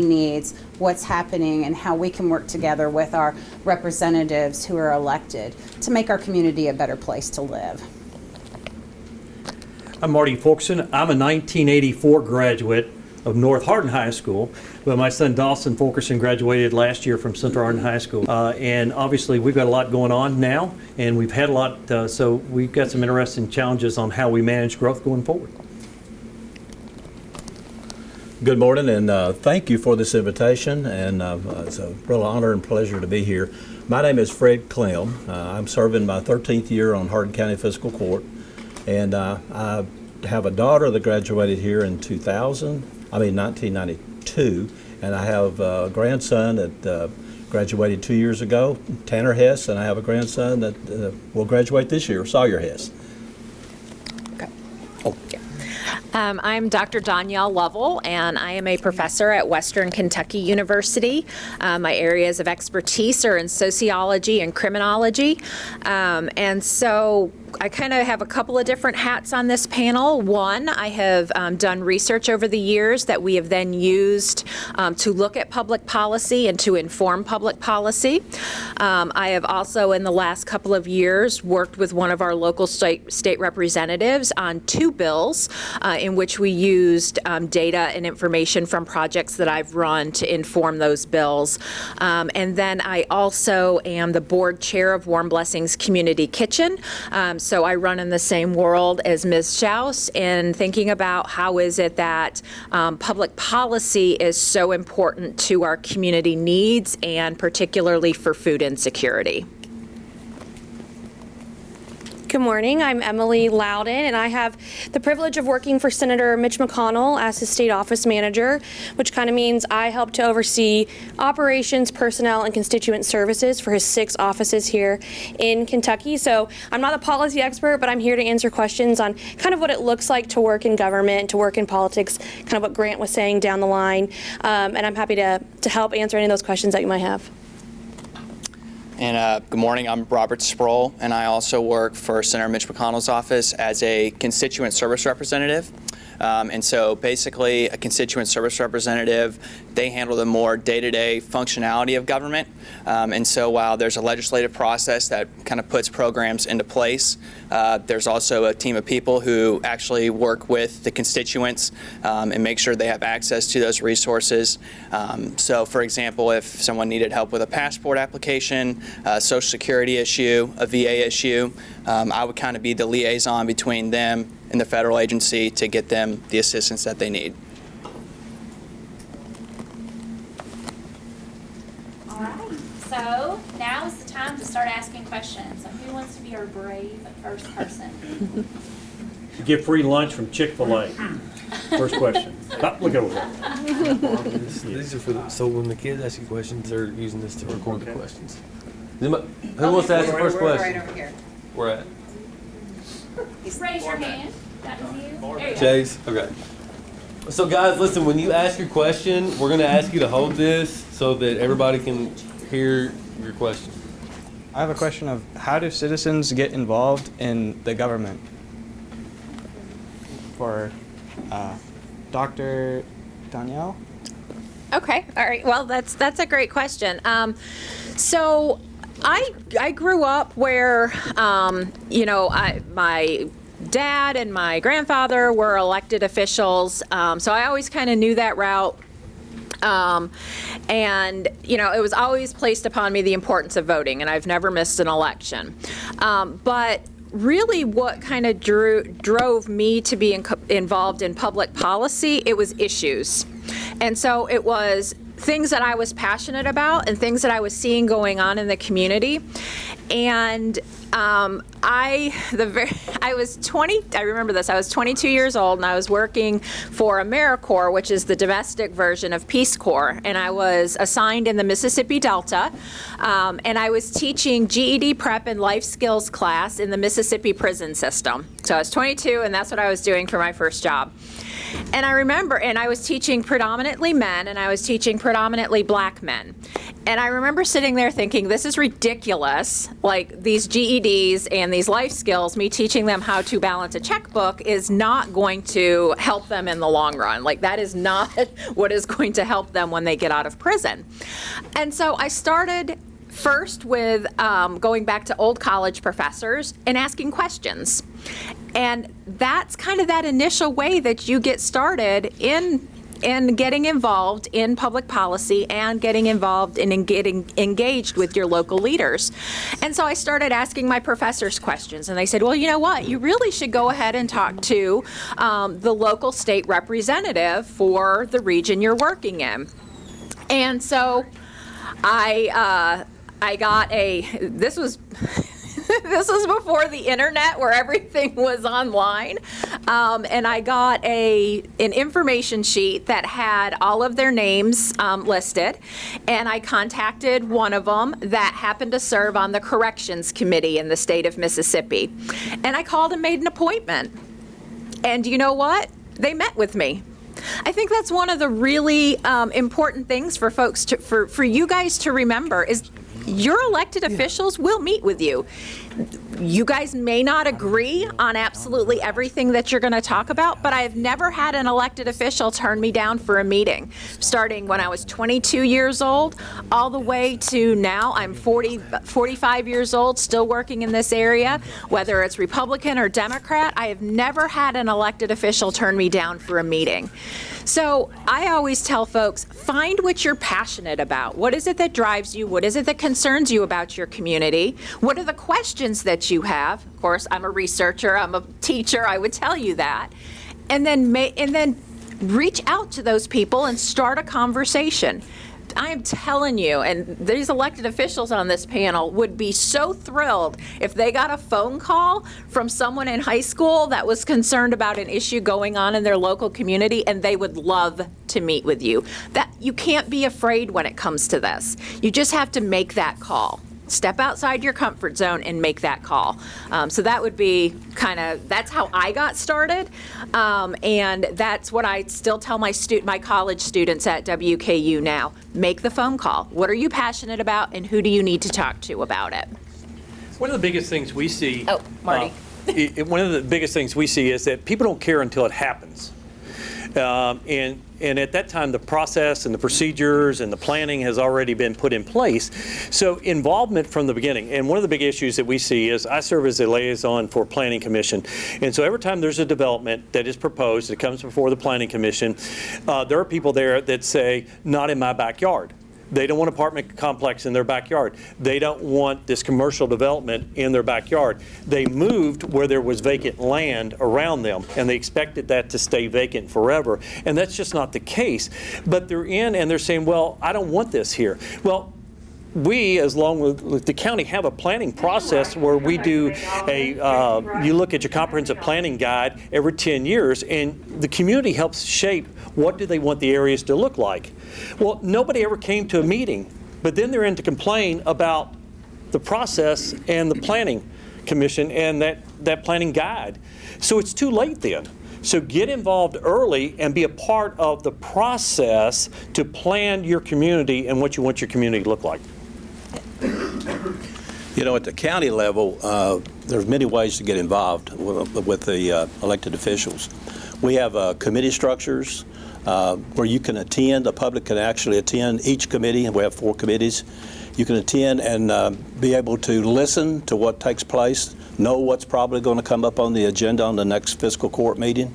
needs, what's happening, and how we can work together with our representatives who are elected to make our community a better place to live. I'm Marty Folkson. I'm a 1984 graduate of North Hardin High School, but my son Dawson Fulkerson graduated last year from Central Hardin High School. And obviously we've got a lot going on now, and we've had a lot, so we've got some interesting challenges on how we manage growth going forward. Good morning, and thank you for this invitation, and it's a real honor and pleasure to be here. My name is Fred Clem. I'm serving my 13th year on Hardin County Fiscal Court, and I have a daughter that graduated here in 1992, and I have a grandson that graduated 2 years ago, Tanner Hess, and I have a grandson that will graduate this year, Sawyer Hess. Okay. Oh, yeah. I'm Dr. Danielle Lovell, and I am a professor at Western Kentucky University. My areas of expertise are in sociology and criminology, and so I kind of have a couple of different hats on this panel. One, I have done research over the years that we have then used to look at public policy and to inform public policy. I have also, in the last couple of years, worked with one of our local state representatives on 2 bills in which we used data and information from projects that I've run to inform those bills. And then I also am the board chair of Warm Blessings Community Kitchen. So I run in the same world as Ms. Schaus in thinking about how is it that public policy is so important to our community needs, and particularly for food insecurity. Good morning, I'm Emily Loudon, and I have the privilege of working for Senator Mitch McConnell as his state office manager, which kind of means I help to oversee operations, personnel, and constituent services for his 6 offices here in Kentucky. So I'm not a policy expert, but I'm here to answer questions on kind of what it looks like to work in government, to work in politics, kind of what Grant was saying down the line, and I'm happy to help answer any of those questions that you might have. And good morning, I'm Robert Sproul, and I also work for Senator Mitch McConnell's office as a constituent service representative. And so basically a constituent service representative, they handle the more day-to-day functionality of government. And so while there's a legislative process that kind of puts programs into place, there's also a team of people who actually work with the constituents and make sure they have access to those resources. So for example, if someone needed help with a passport application, a Social Security issue, a VA issue, I would kind of be the liaison between them and the federal agency to get them the assistance that they need. All right, so now is the time to start asking questions. So who wants to be our brave first person? You get free lunch from Chick-fil-A. First question. Look over there. These are for so when the kids ask you questions, they're using this to record the questions. Who wants to ask the first question? Right over here. Where at? Raise your hand. That was you. There you go. Chase? Okay. So guys, listen, when you ask your question, we're going to ask you to hold this so that everybody can hear your question. I have a question of how do citizens get involved in the government? For Dr. Danielle? Okay, all right. Well, that's a great question. So I grew up where, my dad and my grandfather were elected officials, so I always kind of knew that route. And, it was always placed upon me the importance of voting, and I've never missed an election. But really what kind of drove me to be involved in public policy, it was issues. And so it was things that I was passionate about and things that I was seeing going on in the community. And I remember this, I was 22 years old and I was working for AmeriCorps, which is the domestic version of Peace Corps, and I was assigned in the Mississippi Delta, and I was teaching GED prep and life skills class in the Mississippi prison system. So I was 22 and that's what I was doing for my first job. And I remember, and I was teaching predominantly men, and I was teaching predominantly black men. And I remember sitting there thinking, this is ridiculous. Like, these GEDs and these life skills, me teaching them how to balance a checkbook is not going to help them in the long run. Like, that is not what is going to help them when they get out of prison. And so I started first with going back to old college professors and asking questions. And that's kind of that initial way that you get started in getting involved in public policy and getting involved in getting engaged with your local leaders. And so I started asking my professors questions, and they said, well, you know what, you really should go ahead and talk to the local state representative for the region you're working in. And so I got this was this was before the internet where everything was online, and I got an information sheet that had all of their names listed, and I contacted one of them that happened to serve on the corrections committee in the state of Mississippi, and I called and made an appointment. And you know what? They met with me. I think that's one of the really important things for folks for you guys to remember is your elected officials will meet with you. You guys may not agree on absolutely everything that you're going to talk about, but I've never had an elected official turn me down for a meeting. Starting when I was 22 years old, all the way to now, I'm 45 years old, still working in this area. Whether it's Republican or Democrat, I have never had an elected official turn me down for a meeting. So I always tell folks, find what you're passionate about. What is it that drives you? What is it that concerns you about your community? What are the questions that you have? Of course, I'm a researcher, I'm a teacher, I would tell you that. And then reach out to those people and start a conversation. I am telling you, and these elected officials on this panel would be so thrilled if they got a phone call from someone in high school that was concerned about an issue going on in their local community, and they would love to meet with you. That you can't be afraid when it comes to this. You just have to make that call. Step outside your comfort zone and make that call. So that would be that's how I got started. And that's what I still tell my college students at WKU now. Make the phone call. What are you passionate about and who do you need to talk to about it? One of the biggest things we see. Oh, Marty. One of the biggest things we see is that people don't care until it happens. And at that time, the process and the procedures and the planning has already been put in place. So involvement from the beginning. And one of the big issues that we see is I serve as a liaison for Planning Commission. And so every time there's a development that is proposed, that comes before the Planning Commission, there are people there that say, not in my backyard. They don't want an apartment complex in their backyard. They don't want this commercial development in their backyard. They moved where there was vacant land around them, and they expected that to stay vacant forever. And that's just not the case. But they're in and they're saying, well, I don't want this here. Well, we, as long with the county, have a planning process where we do you look at your comprehensive planning guide every 10 years, and the community helps shape what do they want the areas to look like. Well, nobody ever came to a meeting, but then they're in to complain about the process and the planning commission and that planning guide. So it's too late then. So get involved early and be a part of the process to plan your community and what you want your community to look like. You know, at the county level, there's many ways to get involved with the elected officials. We have committee structures where you can attend, the public can actually attend each committee, and we have 4 committees. You can attend and be able to listen to what takes place, know what's probably going to come up on the agenda on the next fiscal court meeting.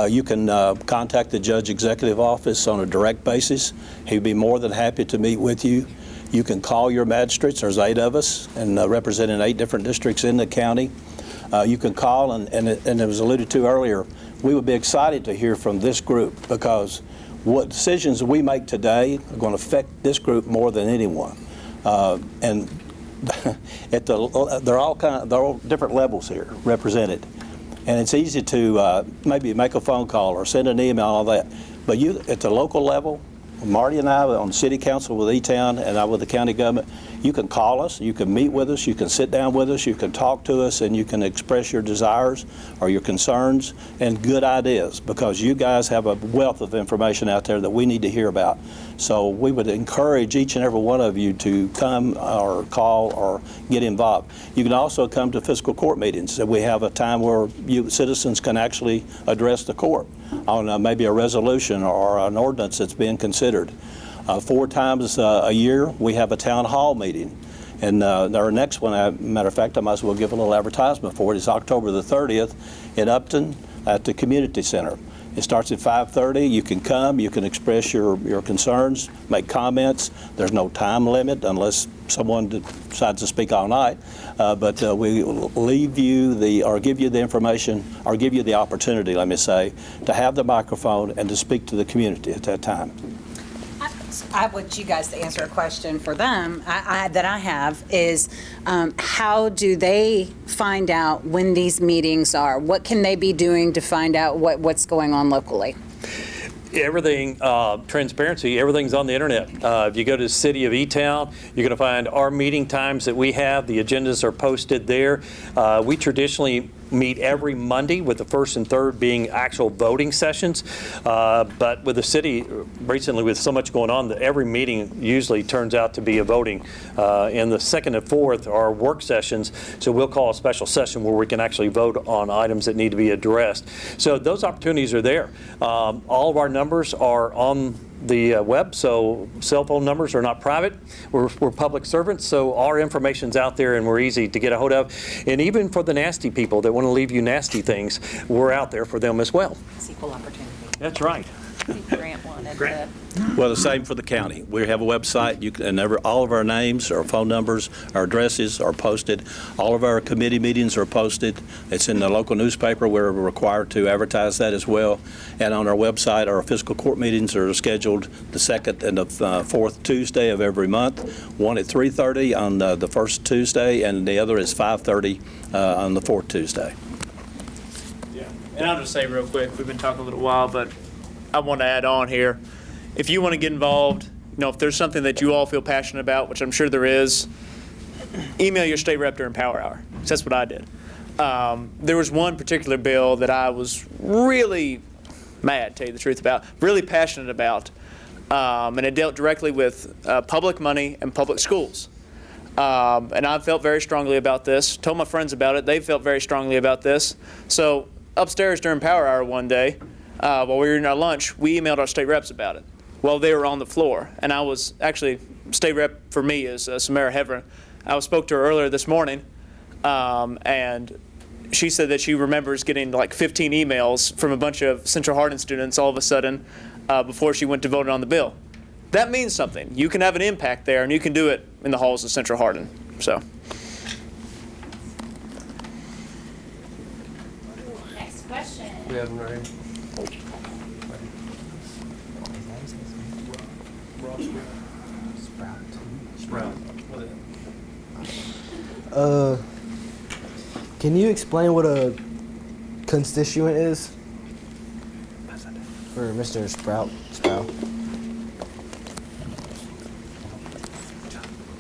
You can contact the judge executive office on a direct basis. He'd be more than happy to meet with you. You can call your magistrates. There's 8 of us, and representing 8 different districts in the county. You can call, and it was alluded to earlier, we would be excited to hear from this group because what decisions we make today are going to affect this group more than anyone. And they're all different levels here represented. And it's easy to maybe make a phone call or send an email, all that. But you, at the local level, Marty and I on City Council with E-Town and I with the county government, you can call us, you can meet with us, you can sit down with us, you can talk to us, and you can express your desires or your concerns and good ideas, because you guys have a wealth of information out there that we need to hear about. So we would encourage each and every one of you to come or call or get involved. You can also come to fiscal court meetings. We have a time where you citizens can actually address the court on maybe a resolution or an ordinance that's being considered. 4 times a year we have a town hall meeting. And our next one, matter of fact, I might as well give a little advertisement for it. It's October the 30th in Upton at the Community Center. It starts at 5:30. You can come, you can express your concerns, make comments. There's no time limit unless someone decides to speak all night. But we leave you or give you the information, or give you the opportunity, let me say, to have the microphone and to speak to the community at that time. I want you guys to answer a question for them that I have is, how do they find out when these meetings are? What can they be doing to find out what's going on locally? Everything, transparency, everything's on the internet. If you go to the City of E-Town, you're going to find our meeting times that we have. The agendas are posted there. We traditionally meet every Monday, with the first and third being actual voting sessions. But with the city recently, with so much going on, that every meeting usually turns out to be a voting. And the second and fourth are work sessions. So we'll call a special session where we can actually vote on items that need to be addressed. So those opportunities are there. All of our numbers are on the web, so cell phone numbers are not private. We're public servants, so our information's out there and we're easy to get a hold of. And even for the nasty people that want to leave you nasty things, we're out there for them as well. It's equal opportunity. That's right. Grant wanted to. Well, the same for the county. We have a website, and all of our names, our phone numbers, our addresses are posted. All of our committee meetings are posted. It's in the local newspaper. We're required to advertise that as well. And on our website, our fiscal court meetings are scheduled the second and the fourth Tuesday of every month. One at 3:30 on the first Tuesday, and the other is 5:30 on the fourth Tuesday. Yeah, and I'll just say real quick, we've been talking a little while, but I want to add on here. If you want to get involved, if there's something that you all feel passionate about, which I'm sure there is, email your state rep during Power Hour. That's what I did. There was one particular bill that I was really mad, to tell you the truth about, really passionate about, and it dealt directly with public money and public schools. And I felt very strongly about this, told my friends about it, they felt very strongly about this. So upstairs during Power Hour one day, while we were in our lunch, we emailed our state reps about it while they were on the floor. And I was actually, state rep for me is Samara Heverin. I spoke to her earlier this morning, and she said that she remembers getting like 15 emails from a bunch of Central Hardin students all of a sudden before she went to vote on the bill. That means something. You can have an impact there, and you can do it in the halls of Central Hardin. So. Next question. We have them right here. Can you explain what a constituent is? For Mr. Sprout.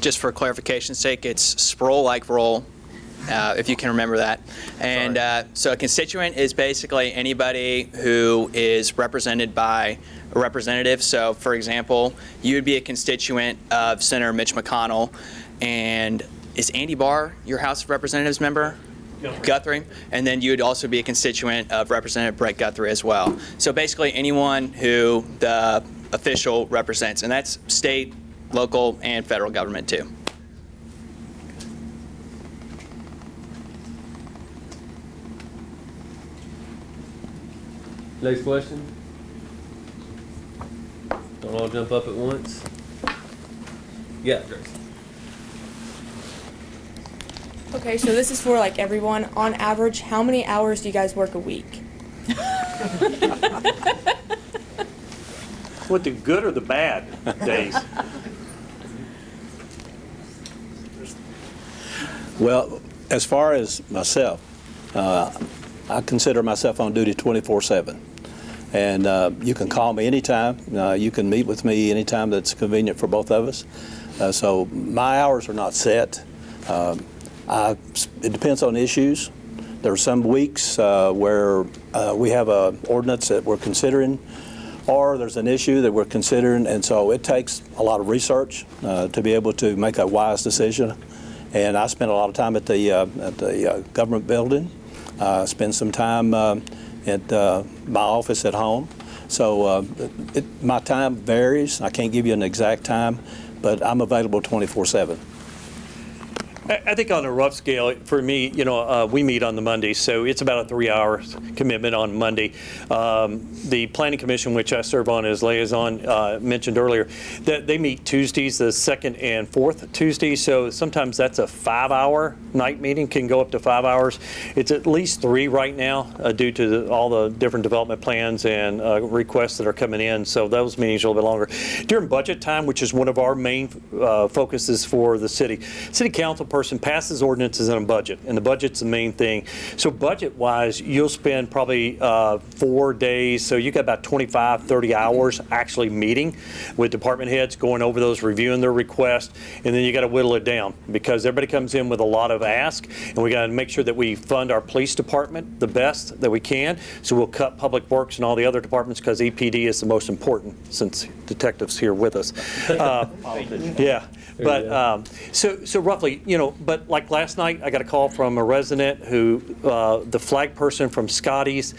Just for clarification's sake, it's Sproul like roll, if you can remember that. And so a constituent is basically anybody who is represented by a representative. So, for example, you would be a constituent of Senator Mitch McConnell, and is Andy Barr your House of Representatives member? Guthrie, and then you would also be a constituent of Representative Brett Guthrie as well. So basically anyone who the official represents, and that's state, local, and federal government too. Next question. Don't all jump up at once. Yeah, Grace. Okay, so this is for like everyone. On average, how many hours do you guys work a week? What, the good or the bad days? Well, as far as myself, I consider myself on duty 24/7. And you can call me anytime. You can meet with me anytime that's convenient for both of us. So my hours are not set. It depends on issues. There are some weeks where we have an ordinance that we're considering, or there's an issue that we're considering, and so it takes a lot of research to be able to make a wise decision. And I spend a lot of time at the government building. Spend some time at my office at home. So my time varies. I can't give you an exact time, but I'm available 24/7. I think on a rough scale, for me, we meet on the Monday, so it's about a 3-hour commitment on Monday. The Planning Commission, which I serve on as liaison, mentioned earlier, that they meet Tuesdays, the second and fourth Tuesday, so sometimes that's a 5-hour night meeting, can go up to 5 hours. It's at least 3 right now due to all the different development plans and requests that are coming in, so those meetings are a little bit longer. During budget time, which is one of our main focuses for the city council person passes ordinances in a budget, and the budget's the main thing. So budget-wise, you'll spend probably 4 days, so you got about 25, 30 hours actually meeting with department heads, going over those, reviewing their requests, and then you got to whittle it down because everybody comes in with a lot of ask, and we got to make sure that we fund our police department the best that we can. So we'll cut public works and all the other departments because EPD is the most important since detectives here with us. Yeah. But so roughly, but like last night, I got a call from a resident who, the flag person from Scotty's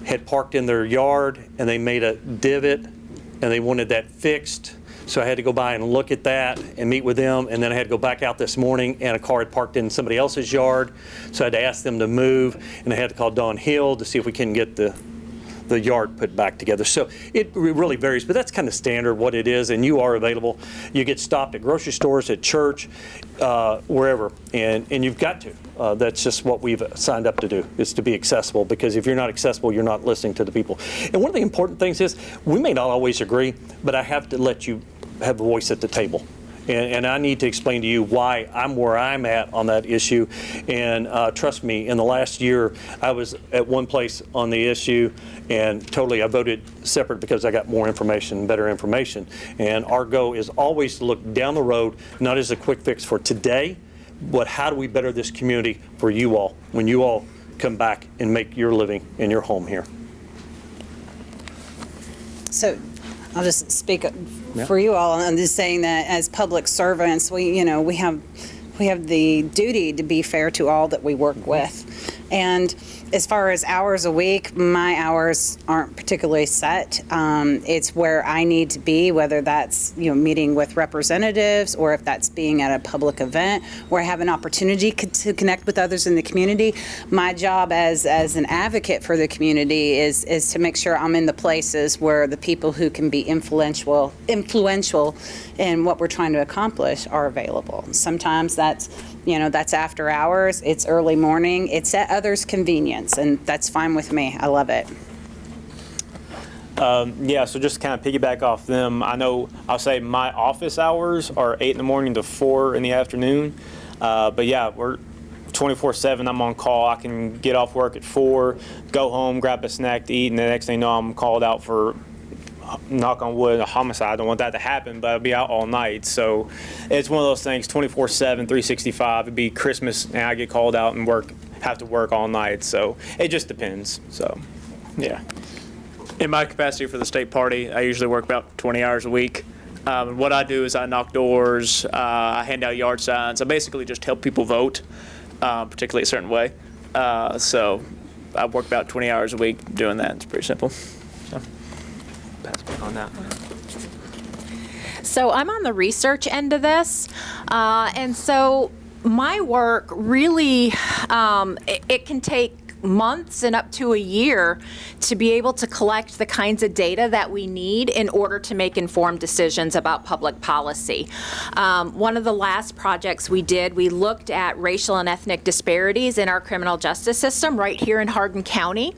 had parked in their yard and they made a divot and they wanted that fixed. So I had to go by and look at that and meet with them, and then I had to go back out this morning and a car had parked in somebody else's yard. So I had to ask them to move, and I had to call Don Hill to see if we can get the yard put back together. So it really varies, but that's kind of standard what it is, and you are available. You get stopped at grocery stores, at church, wherever, and you've got to. That's just what we've signed up to do, is to be accessible, because if you're not accessible, you're not listening to the people. And one of the important things is, we may not always agree, but I have to let you have a voice at the table. And I need to explain to you why I'm where I'm at on that issue. And trust me, in the last year, I was at one place on the issue, and totally I voted separate because I got more information, better information. And our goal is always to look down the road, not as a quick fix for today, but how do we better this community for you all when you all come back and make your living in your home here. So I'll just speak for you all. I'm just saying that as public servants, we have the duty to be fair to all that we work with. And as far as hours a week, my hours aren't particularly set. It's where I need to be, whether that's meeting with representatives or if that's being at a public event where I have an opportunity to connect with others in the community. My job as an advocate for the community is to make sure I'm in the places where the people who can be influential in what we're trying to accomplish are available. Sometimes that's after hours, it's early morning, it's at others' convenience, and that's fine with me. I love it. Yeah, so just to kind of piggyback off them, I'll say my office hours are 8 in the morning to 4 in the afternoon. But yeah, we're 24/7, I'm on call. I can get off work at 4, go home, grab a snack to eat, and the next thing you know, I'm called out for, knock on wood, a homicide. I don't want that to happen, but I'll be out all night. So it's one of those things, 24/7, 365. It'd be Christmas and I get called out and have to work all night. So it just depends. So, yeah. In my capacity for the state party, I usually work about 20 hours a week. What I do is I knock doors, I hand out yard signs. I basically just help people vote, particularly a certain way. So I work about 20 hours a week doing that. It's pretty simple. So. On that. So I'm on the research end of this, and so my work really, it can take months and up to a year to be able to collect the kinds of data that we need in order to make informed decisions about public policy. One of the last projects we did, we looked at racial and ethnic disparities in our criminal justice system right here in Hardin County.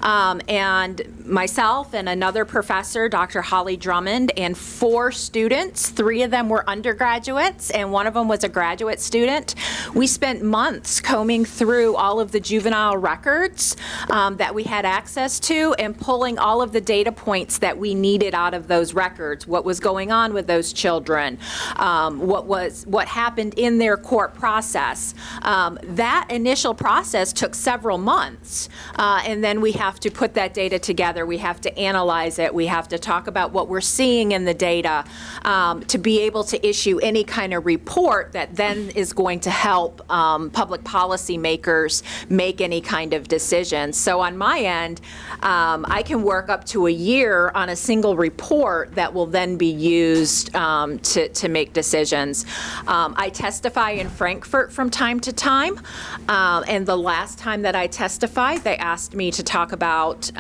And myself and another professor, Dr. Holly Drummond, and 4 students, 3 of them were undergraduates and one of them was a graduate student. We spent months combing through all of the juvenile records that we had access to and pulling all of the data points that we needed out of those records. What was going on with those children? What happened in their court process? That initial process took several months, and then we have to put that data together. We have to analyze it. We have to talk about what we're seeing in the data to be able to issue any kind of report that then is going to help public policy makers make any kind of decisions. So on my end, I can work up to a year on a single report that will then be used to make decisions. I testify in Frankfurt from time to time, and the last time that I testified, they asked me to talk about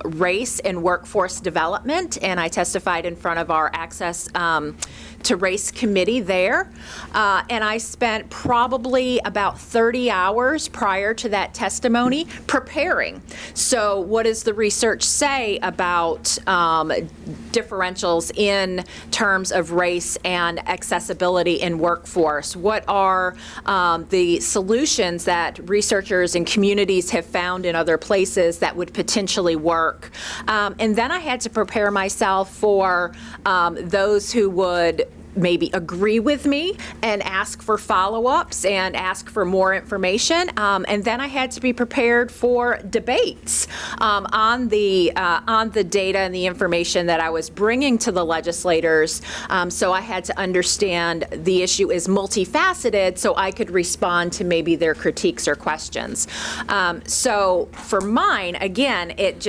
race and workforce development, and I testified in front of our Access to Race committee there, and I spent probably about 30 hours prior to that testimony preparing. So what does the research say about differentials in terms of race and accessibility in workforce? What are the solutions that researchers and communities have found in other places that would potentially work? And then I had to prepare myself for those who would maybe agree with me and ask for follow-ups and ask for more information. And then I had to be prepared for debates on the data and the information that I was bringing to the legislators. So I had to understand the issue is multifaceted so I could respond to maybe their critiques or questions. So for mine, again, it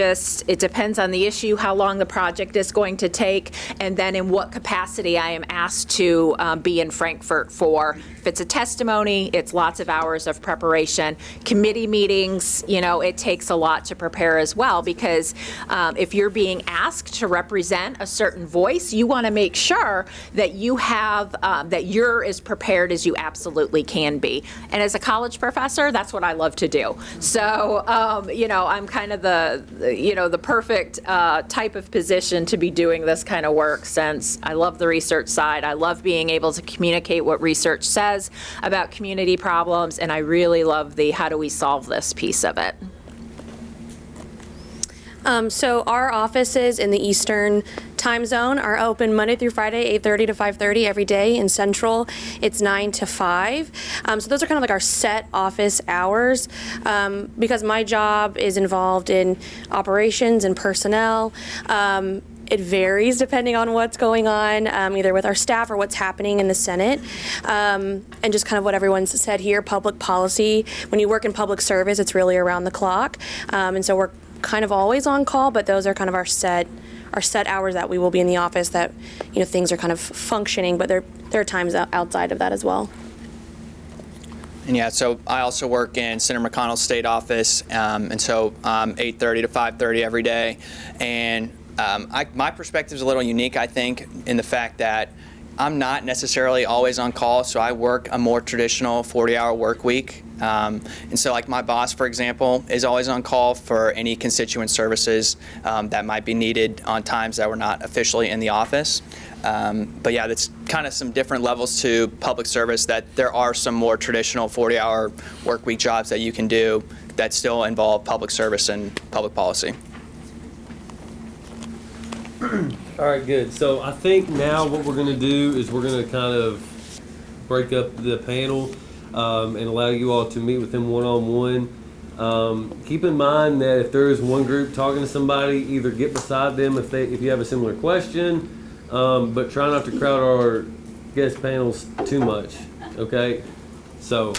depends on the issue, how long the project is going to take, and then in what capacity I am asked to be in Frankfurt for. If it's a testimony, it's lots of hours of preparation. Committee meetings, it takes a lot to prepare as well, because if you're being asked to represent a certain voice, you want to make sure that you have, that you're as prepared as you absolutely can be. And as a college professor, that's what I love to do. So, I'm kind of the perfect type of position to be doing this kind of work, since I love the research side. I love being able to communicate what research says about community problems, and I really love the how do we solve this piece of it. So our offices in the Eastern time zone are open Monday through Friday, 8:30 to 5:30 every day. In Central, it's 9 to 5. So those are kind of like our set office hours. Because my job is involved in operations and personnel, it varies depending on what's going on, either with our staff or what's happening in the Senate. And just kind of what everyone's said here, public policy. When you work in public service, it's really around the clock. And so we're kind of always on call, but those are kind of our set hours that we will be in the office, that things are kind of functioning, but there are times outside of that as well. And yeah, so I also work in Senator McConnell's state office, and so 8:30 to 5:30 every day. And my perspective is a little unique, I think, in the fact that I'm not necessarily always on call, so I work a more traditional 40-hour work week. And so like my boss, for example, is always on call for any constituent services that might be needed on times that we're not officially in the office. But yeah, that's kind of some different levels to public service, that there are some more traditional 40-hour work week jobs that you can do that still involve public service and public policy. All right, good. So I think now what we're going to do is we're going to kind of break up the panel and allow you all to meet with them one-on-one. Keep in mind that if there is one group talking to somebody, either get beside them if you have a similar question, but try not to crowd our guest panels too much, okay? So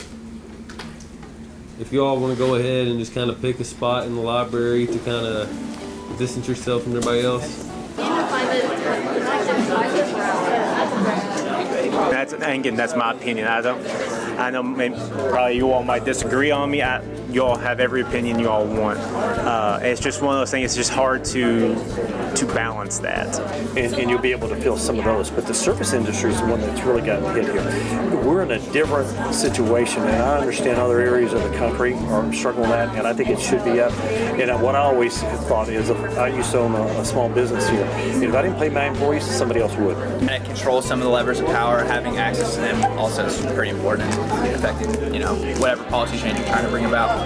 if you all want to go ahead and just kind of pick a spot in the library to kind of distance yourself from everybody else. That's my opinion. I know maybe probably you all might disagree on me. you all have every opinion you all want. It's just one of those things. It's just hard to balance that. And you'll be able to fill some of those. But the service industry is the one that's really gotten hit here. We're in a different situation, and I understand other areas of the country are struggling with that, and I think it should be up. And what I always thought is, I used to own a small business here. If I didn't pay my employees, somebody else would. And it controls some of the levers of power. Having access to them also is pretty important in affecting, whatever policy change you're trying to bring about.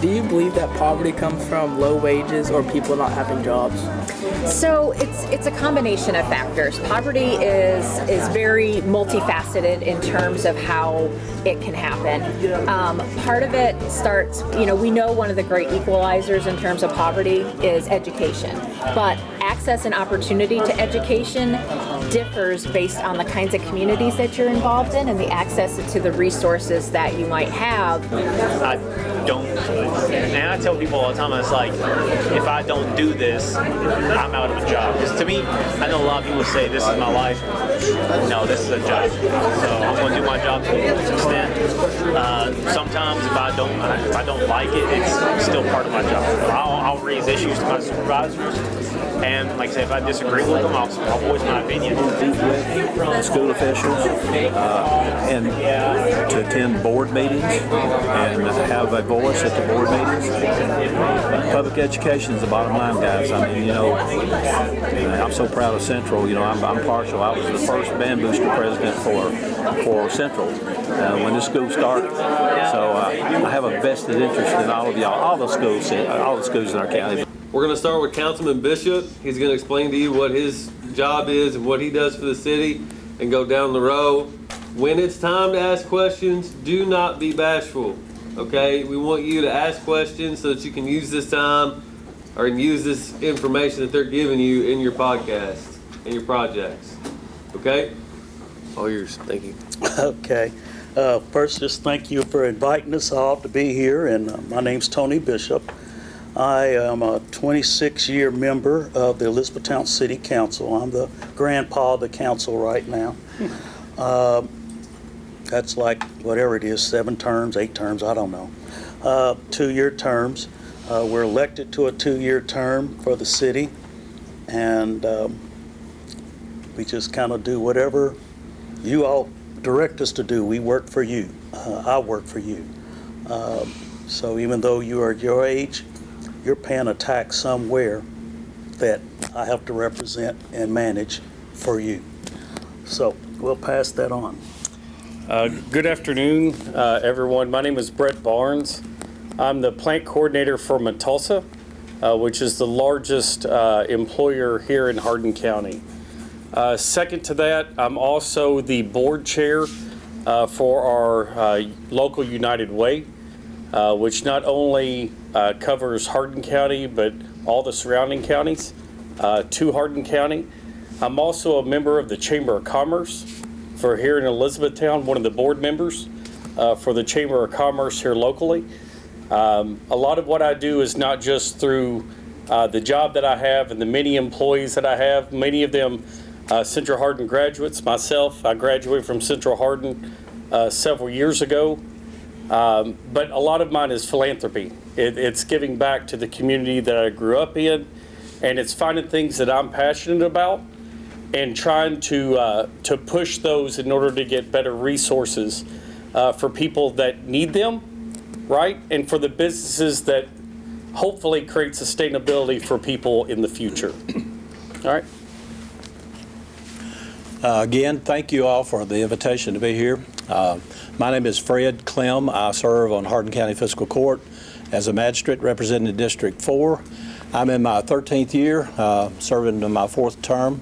Do you believe that poverty comes from low wages or people not having jobs? So it's a combination of factors. Poverty is very multifaceted in terms of how it can happen. Part of it starts, we know one of the great equalizers in terms of poverty is education, but access and opportunity to education differs based on the kinds of communities that you're involved in and the access to the resources that you might have. And I tell people all the time, it's like, if I don't do this, I'm out of a job. Because to me, I know a lot of people say, this is my life. No, this is a job. So I'm going to do my job to the extent. Sometimes if I don't like it, it's still part of my job. I'll raise issues to my supervisors. And like I say, if I disagree with them, I'll voice my opinion. School officials and to attend board meetings and have a voice at the board meetings. Public education is the bottom line, guys. I mean, I'm so proud of Central. I'm partial. I was the first band booster president for Central when the school started. So I have a vested interest in all of y'all, all the schools in our county. We're going to start with Councilman Bishop. He's going to explain to you what his job is and what he does for the city and go down the row. When it's time to ask questions, do not be bashful, okay? We want you to ask questions so that you can use this time or use this information that they're giving you in your podcast and your projects, okay? All yours. Thank you. Okay. First, just thank you for inviting us all to be here, and my name's Tony Bishop. I am a 26-year member of the Elizabethtown City Council. I'm the grandpa of the council right now. That's like whatever it is, 7 terms, 8 terms, I don't know. 2-year terms. We're elected to a 2-year term for the city, and we just kind of do whatever you all direct us to do. We work for you. I work for you. So even though you are your age, you're paying a tax somewhere that I have to represent and manage for you. So we'll pass that on. Good afternoon, everyone. My name is Brett Barnes. I'm the plant coordinator for Matulsa, which is the largest employer here in Hardin County. Second to that, I'm also the board chair for our local United Way, which not only covers Hardin County, but all the surrounding counties to Hardin County. I'm also a member of the Chamber of Commerce for here in Elizabethtown, one of the board members for the Chamber of Commerce here locally. A lot of what I do is not just through the job that I have and the many employees that I have, many of them Central Hardin graduates. Myself, I graduated from Central Hardin several years ago. But a lot of mine is philanthropy. It's giving back to the community that I grew up in, and it's finding things that I'm passionate about and trying to push those in order to get better resources for people that need them, right? And for the businesses that hopefully create sustainability for people in the future. All right. Again, thank you all for the invitation to be here. My name is Fred Clem. I serve on Hardin County Fiscal Court as a magistrate representing District 4. I'm in my 13th year, serving in my 4th term.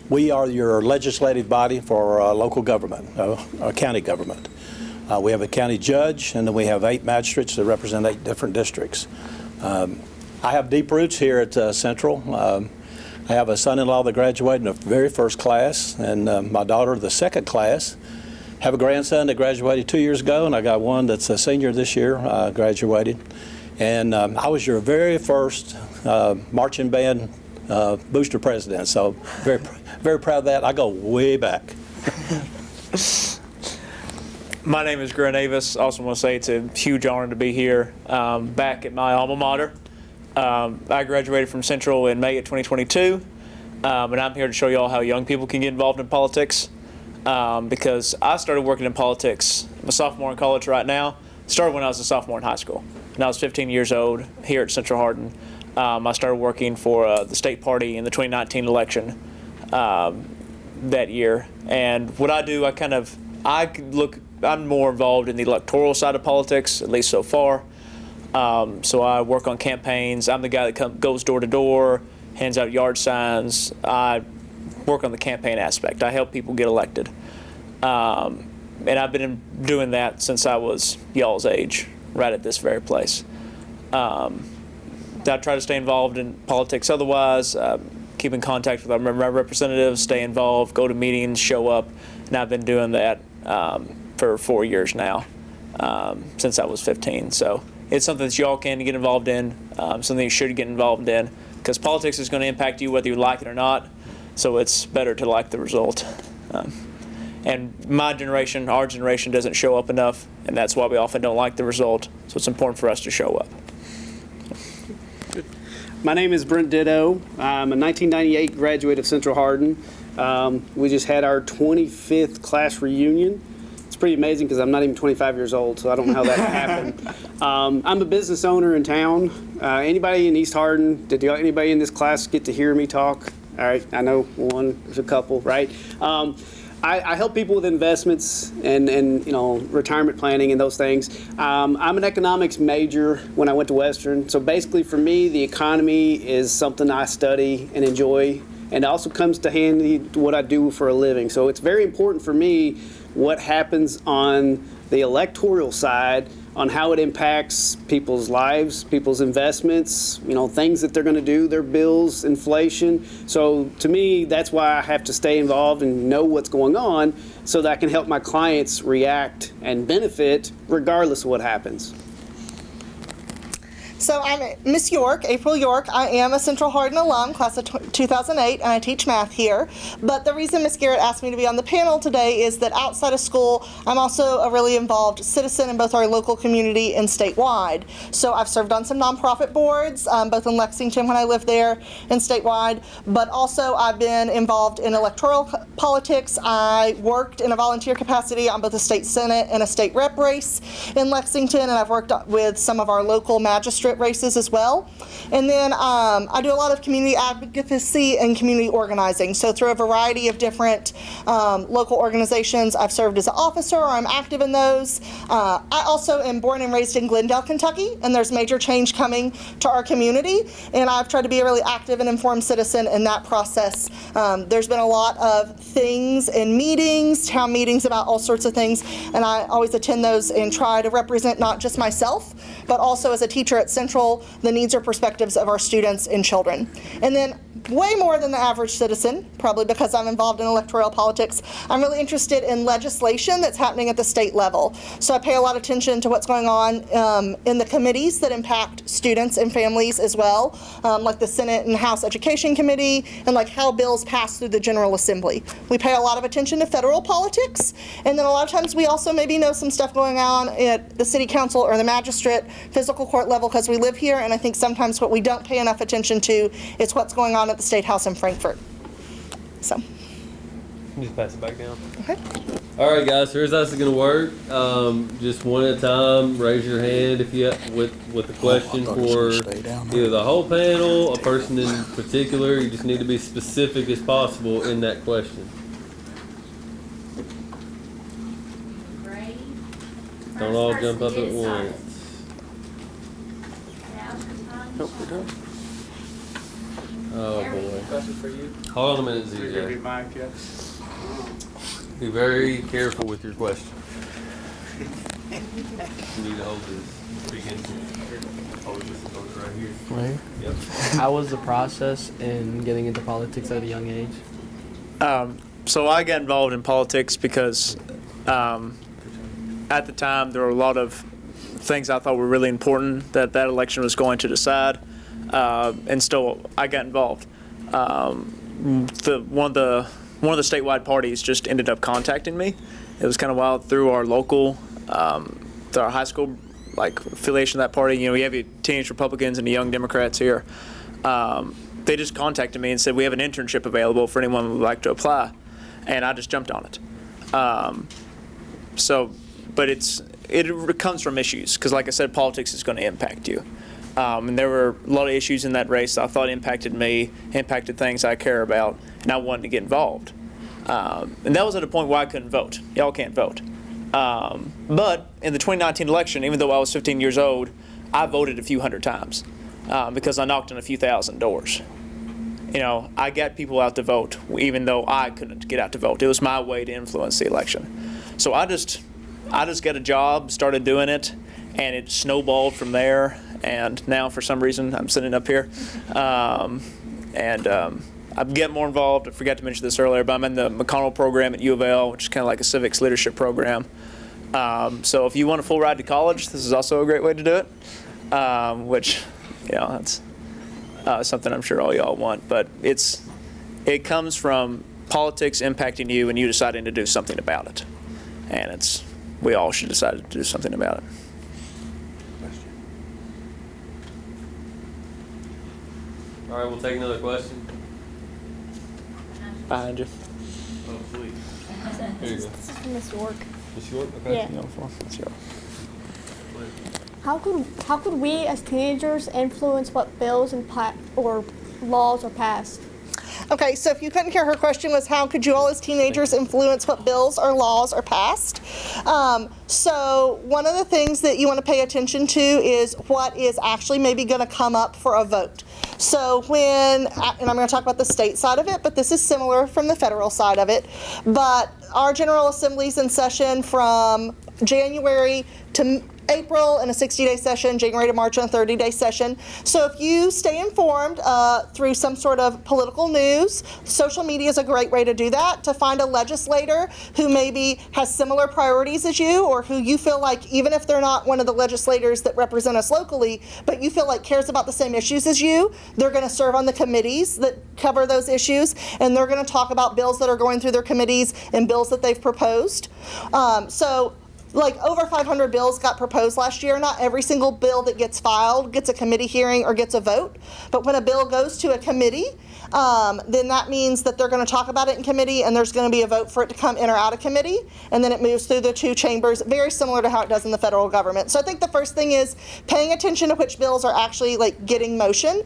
We are your legislative body for local government, county government. We have a county judge, and then we have 8 magistrates that represent 8 different districts. I have deep roots here at Central. I have a son-in-law that graduated in the very first class, and my daughter the second class. Have a grandson that graduated 2 years ago, and I got one that's a senior this year, graduated. And I was your very first marching band booster president, so very, very proud of that. I go way back. My name is Grant Avis. Also want to say it's a huge honor to be here back at my alma mater. I graduated from Central in May of 2022, and I'm here to show you all how young people can get involved in politics, because I started working in politics. I'm a sophomore in college right now. Started when I was a sophomore in high school. When I was 15 years old here at Central Hardin, I started working for the state party in the 2019 election that year. And what I do, I'm more involved in the electoral side of politics, at least so far. So I work on campaigns. I'm the guy that goes door to door, hands out yard signs. I work on the campaign aspect. I help people get elected. And I've been doing that since I was y'all's age, right at this very place. I try to stay involved in politics otherwise, keep in contact with our representatives, stay involved, go to meetings, show up, and I've been doing that for 4 years now, since I was 15. So it's something that y'all can get involved in, something you should get involved in, because politics is going to impact you whether you like it or not, so it's better to like the result. And my generation, our generation, doesn't show up enough, and that's why we often don't like the result, so it's important for us to show up. My name is Brent Ditto. I'm a 1998 graduate of Central Hardin. We just had our 25th class reunion. It's pretty amazing because I'm not even 25 years old, so I don't know how that happened. I'm a business owner in town. Anybody in East Hardin, did anybody in this class get to hear me talk? All right, I know one, there's a couple, right? I help people with investments and retirement planning and those things. I'm an economics major when I went to Western. So basically for me, the economy is something I study and enjoy, and it also comes to handy what I do for a living. So it's very important for me what happens on the electoral side, on how it impacts people's lives, people's investments, things that they're going to do, their bills, inflation. So to me, that's why I have to stay involved and know what's going on so that I can help my clients react and benefit regardless of what happens. So I'm Miss York, April York. I am a Central Hardin alum, class of 2008, and I teach math here. But the reason Miss Garrett asked me to be on the panel today is that outside of school, I'm also a really involved citizen in both our local community and statewide. So I've served on some nonprofit boards, both in Lexington when I lived there and statewide, but also I've been involved in electoral politics. I worked in a volunteer capacity on both a state senate and a state rep race in Lexington, and I've worked with some of our local magistrate races as well. And then I do a lot of community advocacy and community organizing. So through a variety of different local organizations, I've served as an officer, or I'm active in those. I also am born and raised in Glendale, Kentucky, and there's major change coming to our community, and I've tried to be a really active and informed citizen in that process. There's been a lot of things in meetings, town meetings about all sorts of things, and I always attend those and try to represent not just myself, but also as a teacher at Central, the needs or perspectives of our students and children. And then way more than the average citizen, probably because I'm involved in electoral politics, I'm really interested in legislation that's happening at the state level. So I pay a lot of attention to what's going on in the committees that impact students and families as well, like the Senate and House Education Committee, and like how bills pass through the General Assembly. We pay a lot of attention to federal politics, and then a lot of times we also maybe know some stuff going on at the city council or the magistrate physical court level because we live here, and I think sometimes what we don't pay enough attention to is what's going on at the State House in Frankfort. So. Just pass it back down. Okay. All right, guys. So here's how this is going to work. Just one at a time. Raise your hand if you with a question for either the whole panel, a person in particular. You just need to be specific as possible in that question. Don't all jump up at once. Nope, we're done. Oh boy. Question for you. Hold on a minute, ZJ. Be very careful with your question. You need to hold this. Hold this right here. Right here? Yep. How was the process in getting into politics at a young age? So I got involved in politics because at the time there were a lot of things I thought were really important that election was going to decide, and still I got involved. One of the statewide parties just ended up contacting me. It was kind of wild through our local, through our high school affiliation of that party. You know, we have your teenage Republicans and the young Democrats here. They just contacted me and said, we have an internship available for anyone who would like to apply. And I just jumped on it. But it comes from issues, because like I said, politics is going to impact you. And there were a lot of issues in that race that I thought impacted me, impacted things I care about, and I wanted to get involved. And that was at a point where I couldn't vote. Y'all can't vote. But in the 2019 election, even though I was 15 years old, I voted a few hundred times because I knocked on a few thousand doors. You know, I got people out to vote, even though I couldn't get out to vote. It was my way to influence the election. So I just got a job, started doing it, and it snowballed from there. And now, for some reason, I'm sitting up here. I'm getting more involved. I forgot to mention this earlier, but I'm in the McConnell program at U of L, which is kind of like a civics leadership program. So if you want a full ride to college, this is also a great way to do it, which, you know, that's something I'm sure all y'all want. But it comes from politics impacting you and you deciding to do something about it. And we all should decide to do something about it. All right, we'll take another question. Behind you. Oh, sweet. Here you go. This is from Miss York. Miss York? Okay. Yeah. How could we as teenagers influence what bills or laws are passed? Okay, so if you couldn't hear, her question was, how could you all as teenagers influence what bills or laws are passed? So one of the things that you want to pay attention to is what is actually maybe going to come up for a vote. So and I'm going to talk about the state side of it, but this is similar from the federal side of it. But our General Assembly's in session from January to April in a 60-day session, January to March in a 30-day session. So if you stay informed through some sort of political news, social media is a great way to do that, to find a legislator who maybe has similar priorities as you, or who you feel like, even if they're not one of the legislators that represent us locally, but you feel like cares about the same issues as you, they're going to serve on the committees that cover those issues, and they're going to talk about bills that are going through their committees and bills that they've proposed. Like over 500 bills got proposed last year. Not every single bill that gets filed gets a committee hearing or gets a vote. But when a bill goes to a committee, then that means that they're going to talk about it in committee and there's going to be a vote for it to come in or out of committee. And then it moves through the two chambers, very similar to how it does in the federal government. So I think the first thing is paying attention to which bills are actually getting motion.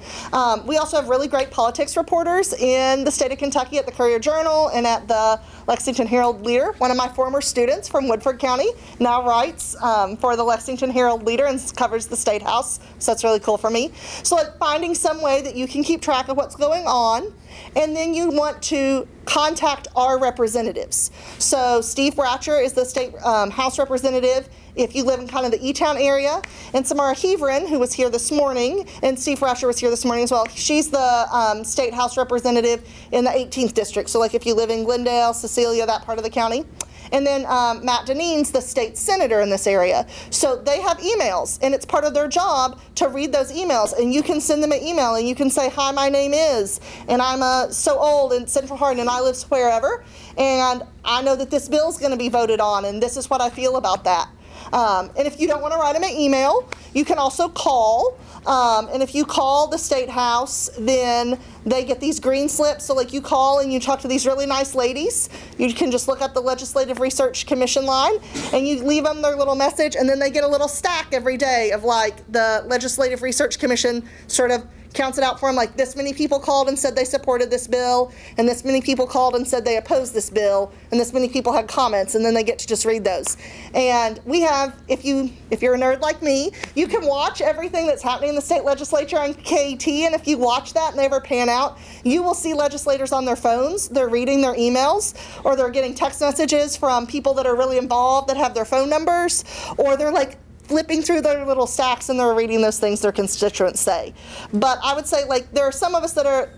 We also have really great politics reporters in the state of Kentucky at the Courier-Journal and at the Lexington Herald-Leader. One of my former students from Woodford County now writes for the Lexington Herald-Leader and covers the State House, so that's really cool for me. So finding some way that you can keep track of what's going on, and then you want to contact our representatives. So Steve Bratcher is the State House representative if you live in kind of the E-Town area, and Samara Heverin, who was here this morning, and Steve Bratcher was here this morning as well. She's the State House representative in the 18th district, so if you live in Glendale, Cecilia, that part of the county. And then Matt Deneen's the state senator in this area. So they have emails, and it's part of their job to read those emails. And you can send them an email, and you can say, hi, my name is, and I'm so old in Central Hardin, and I live wherever, and I know that this bill is going to be voted on, and this is what I feel about that. And if you don't want to write them an email, you can also call. And if you call the State House, then they get these green slips. So you call and you talk to these really nice ladies. You can just look up the Legislative Research Commission line and you leave them their little message, and then they get a little stack every day of the Legislative Research Commission sort of counts it out for them, this many people called and said they supported this bill, and this many people called and said they opposed this bill, and this many people had comments, and then they get to just read those. And we have, if you're a nerd like me, you can watch everything that's happening in the state legislature on KT, and if you watch that and they ever pan out, you will see legislators on their phones, they're reading their emails, or they're getting text messages from people that are really involved that have their phone numbers, or they're flipping through their little stacks and they're reading those things their constituents say. But I would say there are some of us that are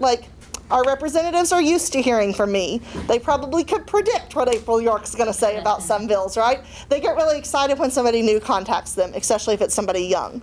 Our representatives are used to hearing from me. They probably could predict what April York's going to say about some bills, right? They get really excited when somebody new contacts them, especially if it's somebody young.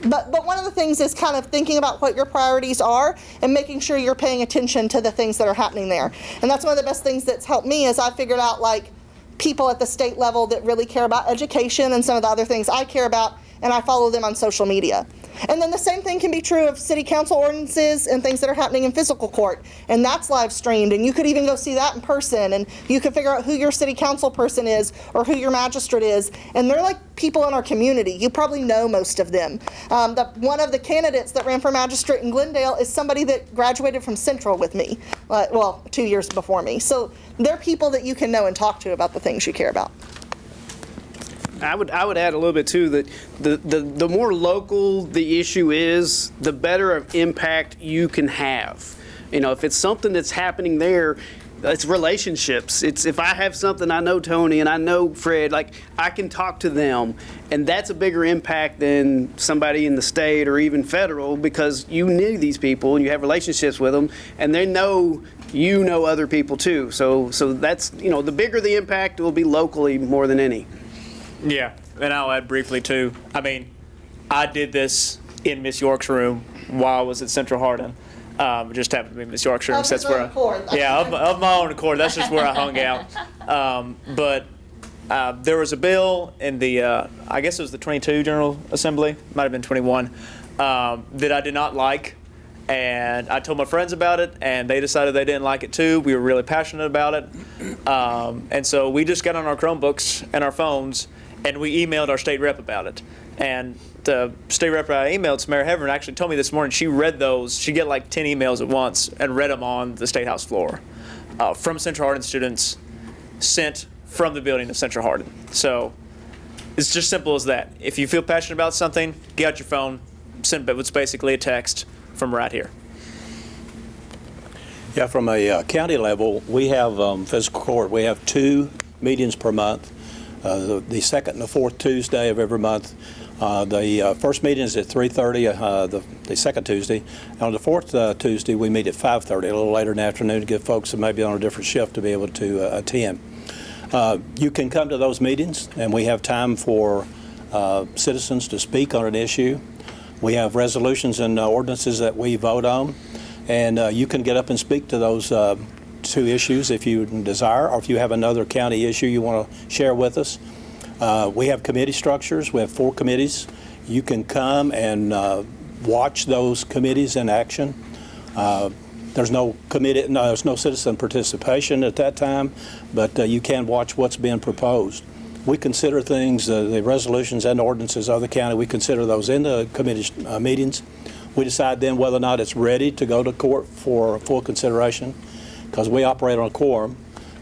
But one of the things is kind of thinking about what your priorities are and making sure you're paying attention to the things that are happening there. And that's one of the best things that's helped me is I figured out like people at the state level that really care about education and some of the other things I care about, and I follow them on social media. And then the same thing can be true of city council ordinances and things that are happening in physical court. And that's live streamed, and you could even go see that in person, and you could figure out who your city council person is or who your magistrate is. And they're like people in our community. You probably know most of them. One of the candidates that ran for magistrate in Glendale is somebody that graduated from Central with me, well, 2 years before me. So they're people that you can know and talk to about the things you care about. I would add a little bit too that the more local the issue is, the better of impact you can have. You know, if it's something that's happening there, it's relationships. It's if I have something, I know Tony and I know Fred, like I can talk to them, and that's a bigger impact than somebody in the state or even federal, because you knew these people and you have relationships with them, and they know you know other people too. So that's, you know, the bigger the impact, it will be locally more than any. Yeah, and I'll add briefly too. I mean, I did this in Miss York's room while I was at Central Hardin. It just happened to be Miss York's room. Of That's his where own accord. of my own accord. That's just where I hung out. But there was a bill in the, I guess it was the 22 General Assembly, might have been 21, that I did not like. And I told my friends about it, and they decided they didn't like it too. We were really passionate about it. And so we just got on our Chromebooks and our phones, and we emailed our state rep about it. And the state rep I emailed, Samara Heverin, actually told me this morning she read those. She get like 10 emails at once and read them on the State House floor from Central Hardin students sent from the building of Central Hardin. So it's just simple as that. If you feel passionate about something, get out your phone, send it. It's basically a text from right here. Yeah, from a county level, we have fiscal court. We have 2 meetings per month. The second and the fourth Tuesday of every month. The first meeting is at 3:30, the second Tuesday. And on the fourth Tuesday, we meet at 5:30, a little later in the afternoon, to give folks that may be on a different shift to be able to attend. You can come to those meetings, and we have time for citizens to speak on an issue. We have resolutions and ordinances that we vote on, and you can get up and speak to those 2 issues if you desire, or if you have another county issue you want to share with us. We have committee structures. We have 4 committees. You can come and watch those committees in action. There's no citizen participation at that time, but you can watch what's being proposed. We consider things, the resolutions and ordinances of the county, we consider those in the committee meetings. We decide then whether or not it's ready to go to court for full consideration, because we operate on a quorum.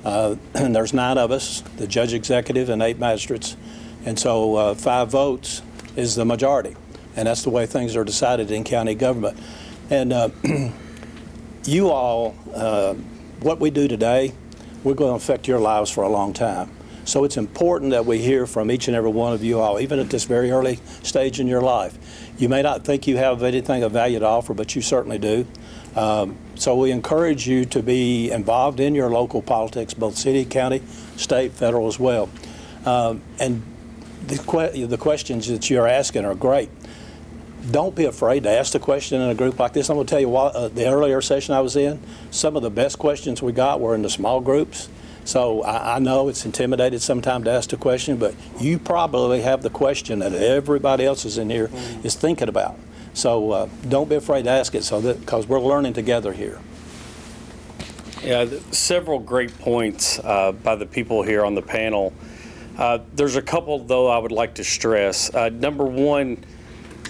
And there's 9 of us, the judge executive and 8 magistrates. And so 5 votes is the majority. And that's the way things are decided in county government. And you all, what we do today, we're going to affect your lives for a long time. So it's important that we hear from each and every one of you all, even at this very early stage in your life. You may not think you have anything of value to offer, but you certainly do. So we encourage you to be involved in your local politics, both city, county, state, federal as well. And the questions that you're asking are great. Don't be afraid to ask the question in a group like this. I'm going to tell you what, the earlier session I was in, some of the best questions we got were in the small groups. So I know it's intimidated sometimes to ask the question, but you probably have the question that everybody else is in here is thinking about. So don't be afraid to ask it, because we're learning together here. Yeah, several great points by the people here on the panel. There's a couple, though, I would like to stress. Number one,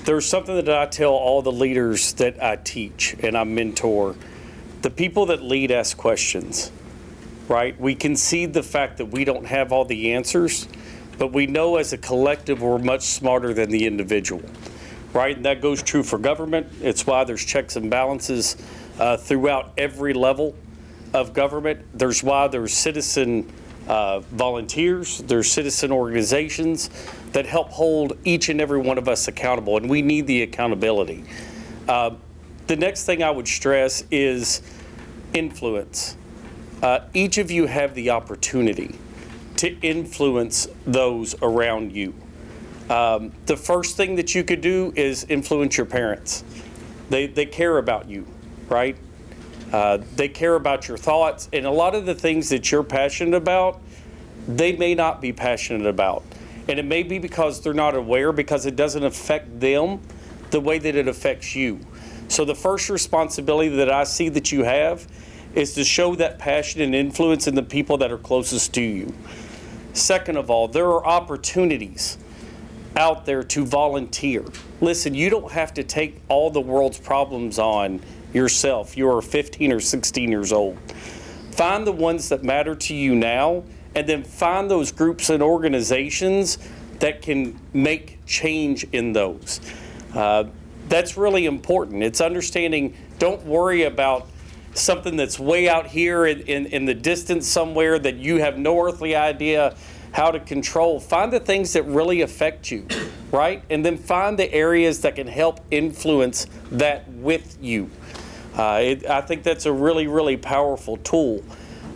there's something that I tell all the leaders that I teach and I mentor. The people that lead ask questions, right? We concede the fact that we don't have all the answers, but we know as a collective we're much smarter than the individual. Right, and that goes true for government. It's why there's checks and balances throughout every level of government. There's why there's citizen volunteers, there's citizen organizations that help hold each and every one of us accountable, and we need the accountability. the next thing I would stress is influence. Each of you have the opportunity to influence those around you. The first thing that you could do is influence your parents. They care about you, right? They care about your thoughts, and a lot of the things that you're passionate about, they may not be passionate about. And it may be because they're not aware, because it doesn't affect them the way that it affects you. So the first responsibility that I see that you have is to show that passion and influence in the people that are closest to you. Second of all, there are opportunities out there to volunteer. Listen, you don't have to take all the world's problems on yourself. You're 15 or 16 years old. Find the ones that matter to you now, and then find those groups and organizations that can make change in those. That's really important. It's understanding, don't worry about something that's way out here in the distance somewhere that you have no earthly idea how to control. Find the things that really affect you, right? And then find the areas that can help influence that with you. I think that's a really, really powerful tool.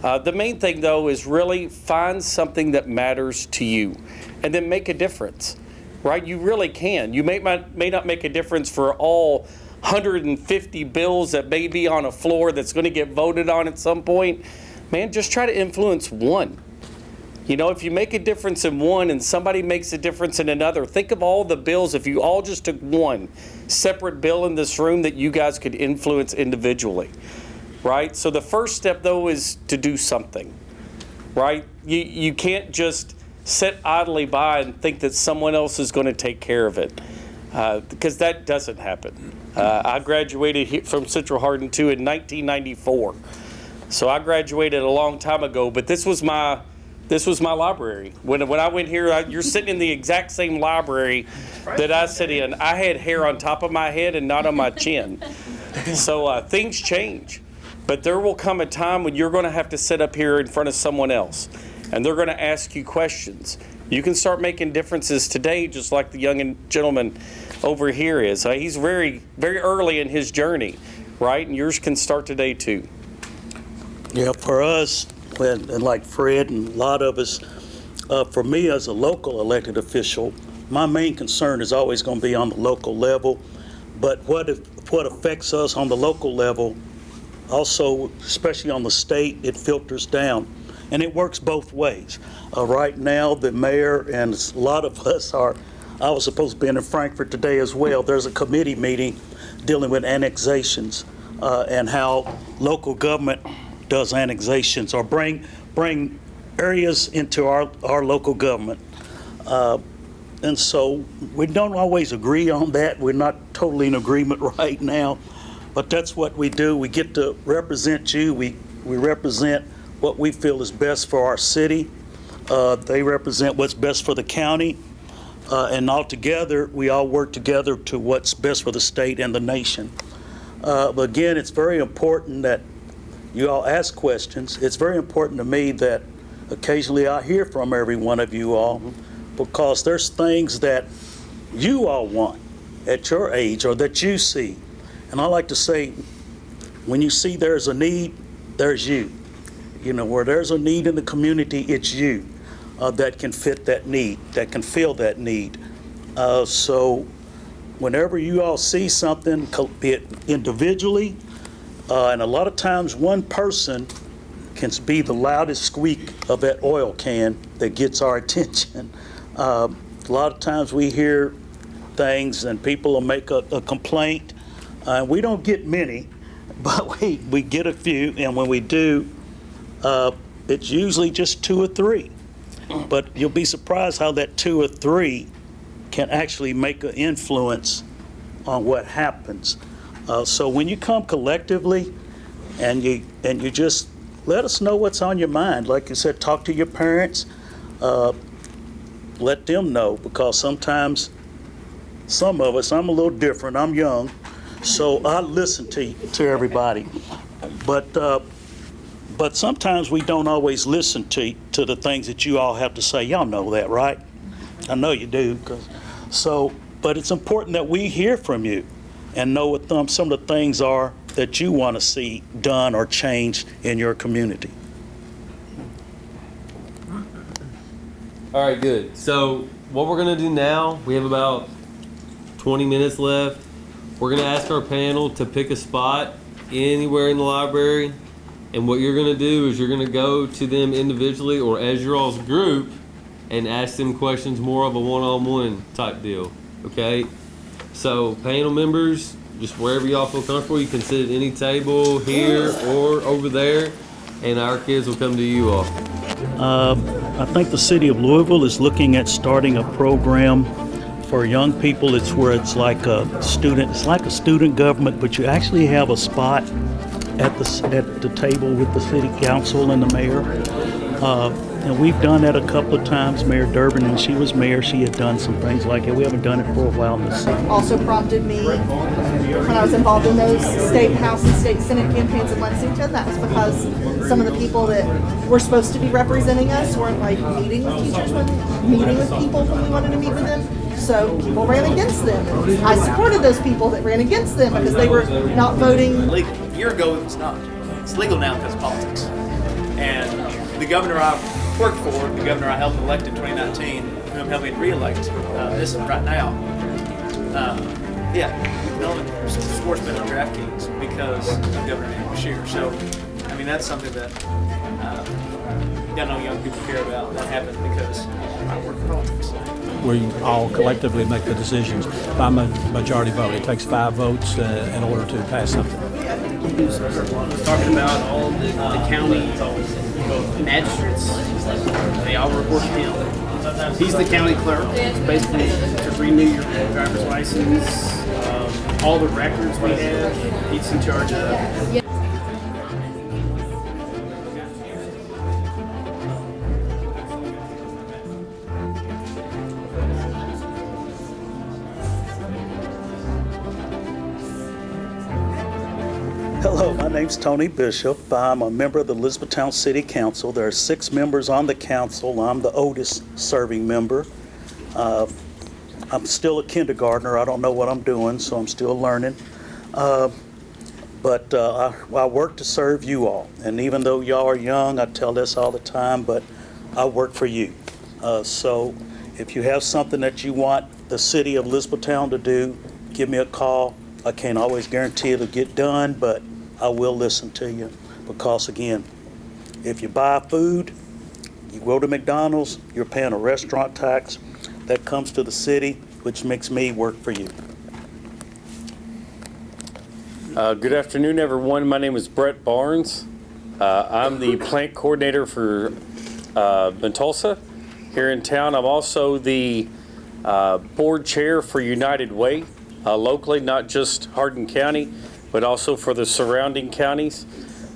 The main thing, though, is really find something that matters to you and then make a difference, right? You really can. You may not make a difference for all 150 bills that may be on a floor that's going to get voted on at some point. Man, just try to influence one. You know, if you make a difference in one and somebody makes a difference in another, think of all the bills. If you all just took one separate bill in this room that you guys could influence individually, right? So the first step, though, is to do something, right? You can't just sit idly by and think that someone else is going to take care of it, because that doesn't happen. I graduated from Central Hardin too in 1994, so I graduated a long time ago. But this was my library. When I went here, you're sitting in the exact same library that I sit in. I had hair on top of my head and not on my chin. So things change. But there will come a time when you're going to have to sit up here in front of someone else, and they're going to ask you questions. You can start making differences today, just like the young gentleman over here is. He's very, very early in his journey, right? And yours can start today too. Yeah, for us, and like Fred and a lot of us, for me as a local elected official, my main concern is always going to be on the local level. But what affects us on the local level, also, especially on the state, it filters down. And it works both ways. Right now, the mayor and a lot of us I was supposed to be in Frankfurt today as well. There's a committee meeting dealing with annexations and how local government does annexations or bring areas into our local government. And so we don't always agree on that. We're not totally in agreement right now, but that's what we do. We get to represent you. We represent what we feel is best for our city. They represent what's best for the county. And all together, we all work together to what's best for the state and the nation. But again, it's very important that you all ask questions. It's very important to me that occasionally I hear from every one of you all, because there's things that you all want at your age or that you see. And I like to say, when you see there's a need, there's you. You know, where there's a need in the community, it's you that can fit that need, that can fill that need. So whenever you all see something, be it individually, and a lot of times one person can be the loudest squeak of that oil can that gets our attention. A lot of times we hear things and people will make a complaint. We don't get many, but we get a few, and when we do, it's usually just 2 or 3. But you'll be surprised how that 2 or 3 can actually make an influence on what happens. So when you come collectively and you just let us know what's on your mind, like you said, talk to your parents, let them know, because sometimes some of us, I'm a little different, I'm young, so I listen to everybody. But sometimes we don't always listen to the things that you all have to say. Y'all know that, right? I know you do. But it's important that we hear from you. and know what some of the things are that you want to see done or changed in your community. All right, good. So what we're gonna do now, we have about 20 minutes left. We're gonna ask our panel to pick a spot anywhere in the library. And what you're gonna do is you're gonna go to them individually or as your all's group and ask them questions, more of a one-on-one type deal, okay? So panel members, just wherever y'all feel comfortable, you can sit at any table here or over there, and our kids will come to you all. I think the city of Louisville is looking at starting a program for young people. It's where it's like a student government, but you actually have a spot at the table with the city council and the mayor. And we've done that a couple of times. Mayor Durbin, when she was mayor, she had done some things like it. We haven't done it for a while in the city. Also prompted me when I was involved in those state house and state senate campaigns in Lexington. That was because some of the people that were supposed to be representing us weren't like meeting with teachers, meeting with people when we wanted to meet with them. So people ran against them. And I supported those people that ran against them because they were not voting. A year ago, it was not. It's legal now because of politics. And the governor I worked for, the governor I helped elect in 2019, who I'm helping re-elect this right now. No sportsman on DraftKings because of Governor Andy Beshear. So, I mean, that's something that I know young people care about. That happened because I work in politics. We all collectively make the decisions by majority vote. It takes 5 votes in order to pass something. Talking about all the county magistrates, they all report to him. He's the county clerk, basically to renew your driver's license, all the records we have, he's in charge of. Hello, my name's Tony Bishop. I'm a member of the Elizabethtown City Council. There are 6 members on the council. I'm the oldest serving member. I'm still a kindergartner. I don't know what I'm doing, so I'm still learning. But I work to serve you all. And even though y'all are young, I tell this all the time, but I work for you. So if you have something that you want the city of Elizabethtown to do, give me a call. I can't always guarantee it'll get done, but I will listen to you because, again, if you buy food, you go to McDonald's, you're paying a restaurant tax that comes to the city, which makes me work for you. Good afternoon, everyone. My name is Brett Barnes. I'm the plant coordinator for Tulsa here in town. I'm also the board chair for United Way locally, not just Hardin County, but also for the surrounding counties.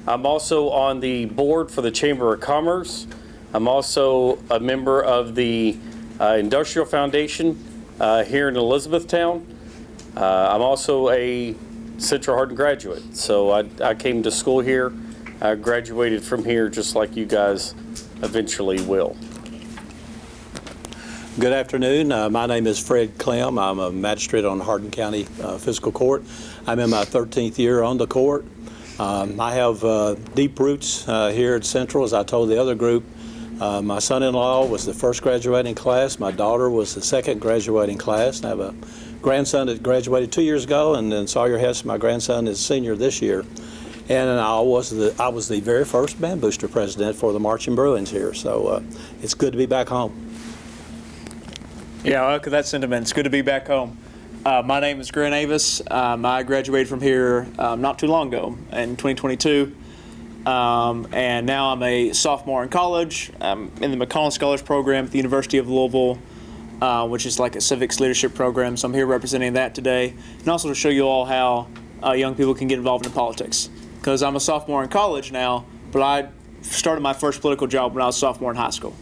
I'm also on the board for the Chamber of Commerce. I'm also a member of the Industrial Foundation here in Elizabethtown. I'm also a Central Hardin graduate, so I came to school here. I graduated from here just like you guys eventually will. Good afternoon. My name is Fred Clem. I'm a magistrate on Hardin County Fiscal Court. I'm in my 13th year on the court. I have deep roots here at Central, as I told the other group. My son-in-law was the first graduating class. My daughter was the second graduating class. I have a grandson that graduated 2 years ago, and then Sawyer Hess, my grandson, is senior this year. And I was the very first band booster president for the Marching Bruins here. So it's good to be back home. Yeah, I echo that sentiment. It's good to be back home. My name is Grant Avis. I graduated from here not too long ago in 2022. And now I'm a sophomore in college. I'm in the McConnell Scholars Program at the University of Louisville, which is like a civics leadership program. So I'm here representing that today. And also to show you all how young people can get involved in politics. Because I'm a sophomore in college now, but I started my first political job when I was a sophomore in high school.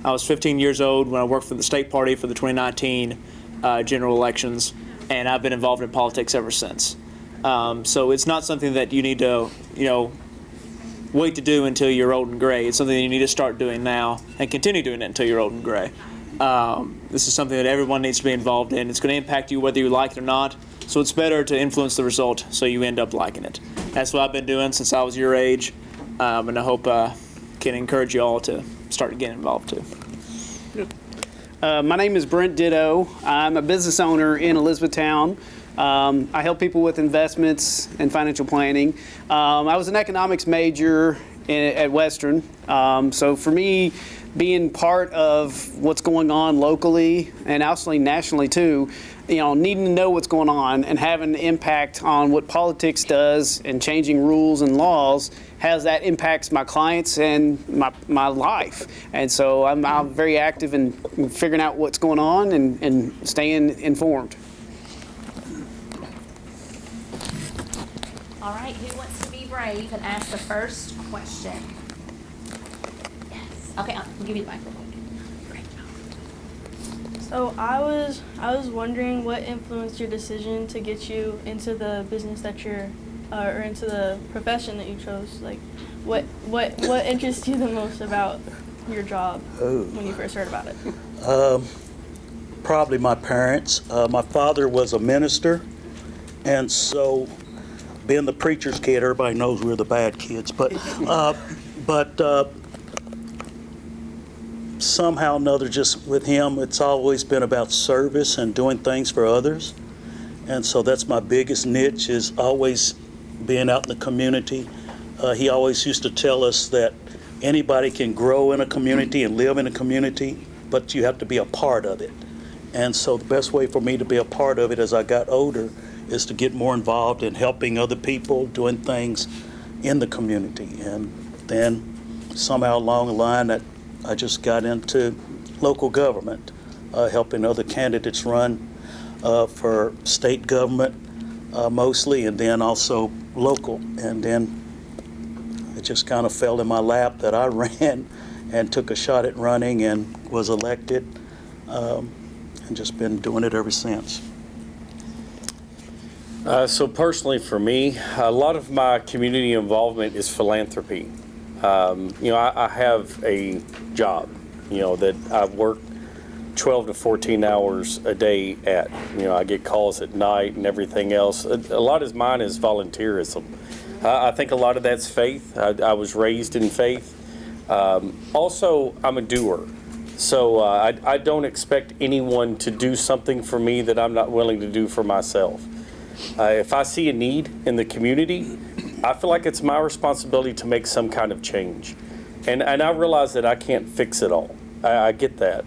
I was 15 years old when I worked for the state party for the 2019 general elections, and I've been involved in politics ever since. So it's not something that you need to, wait to do until you're old and gray. It's something that you need to start doing now and continue doing it until you're old and gray. This is something that everyone needs to be involved in. It's going to impact you whether you like it or not. So it's better to influence the result so you end up liking it. That's what I've been doing since I was your age, and I hope can encourage you all to start getting involved too. My name is Brent Ditto. I'm a business owner in Elizabethtown. I help people with investments and financial planning. I was an economics major at Western. So for me, being part of what's going on locally and actually nationally too, needing to know what's going on and having an impact on what politics does and changing rules and laws, has that impacts my clients and my life. And so I'm very active in figuring out what's going on and staying informed. All right, who wants to be brave and ask the first question? Yes. Okay, I'll give you the microphone. So I was wondering what influenced your decision to get you into the business that you're, or into the profession that you chose. Like, what interests you the most about your job when you first heard about it? Probably my parents. My father was a minister, and so being the preacher's kid, everybody knows we're the bad kids. But somehow or another, just with him, it's always been about service and doing things for others. And so that's my biggest niche, is always being out in the community. He always used to tell us that anybody can grow in a community and live in a community, but you have to be a part of it. And so the best way for me to be a part of it as I got older is to get more involved in helping other people, doing things in the community. And then somehow along the line that I just got into local government, helping other candidates run for state government mostly, and then also local. And then it just kind of fell in my lap that I ran and took a shot at running and was elected, and just been doing it ever since. So personally for me, a lot of my community involvement is philanthropy. I have a job, that I work 12 to 14 hours a day at. I get calls at night and everything else. A lot of mine is volunteerism. I think a lot of that's faith. I was raised in faith. Also, I'm a doer. So I don't expect anyone to do something for me that I'm not willing to do for myself. If I see a need in the community, I feel like it's my responsibility to make some kind of change. And I realize that I can't fix it all. I get that.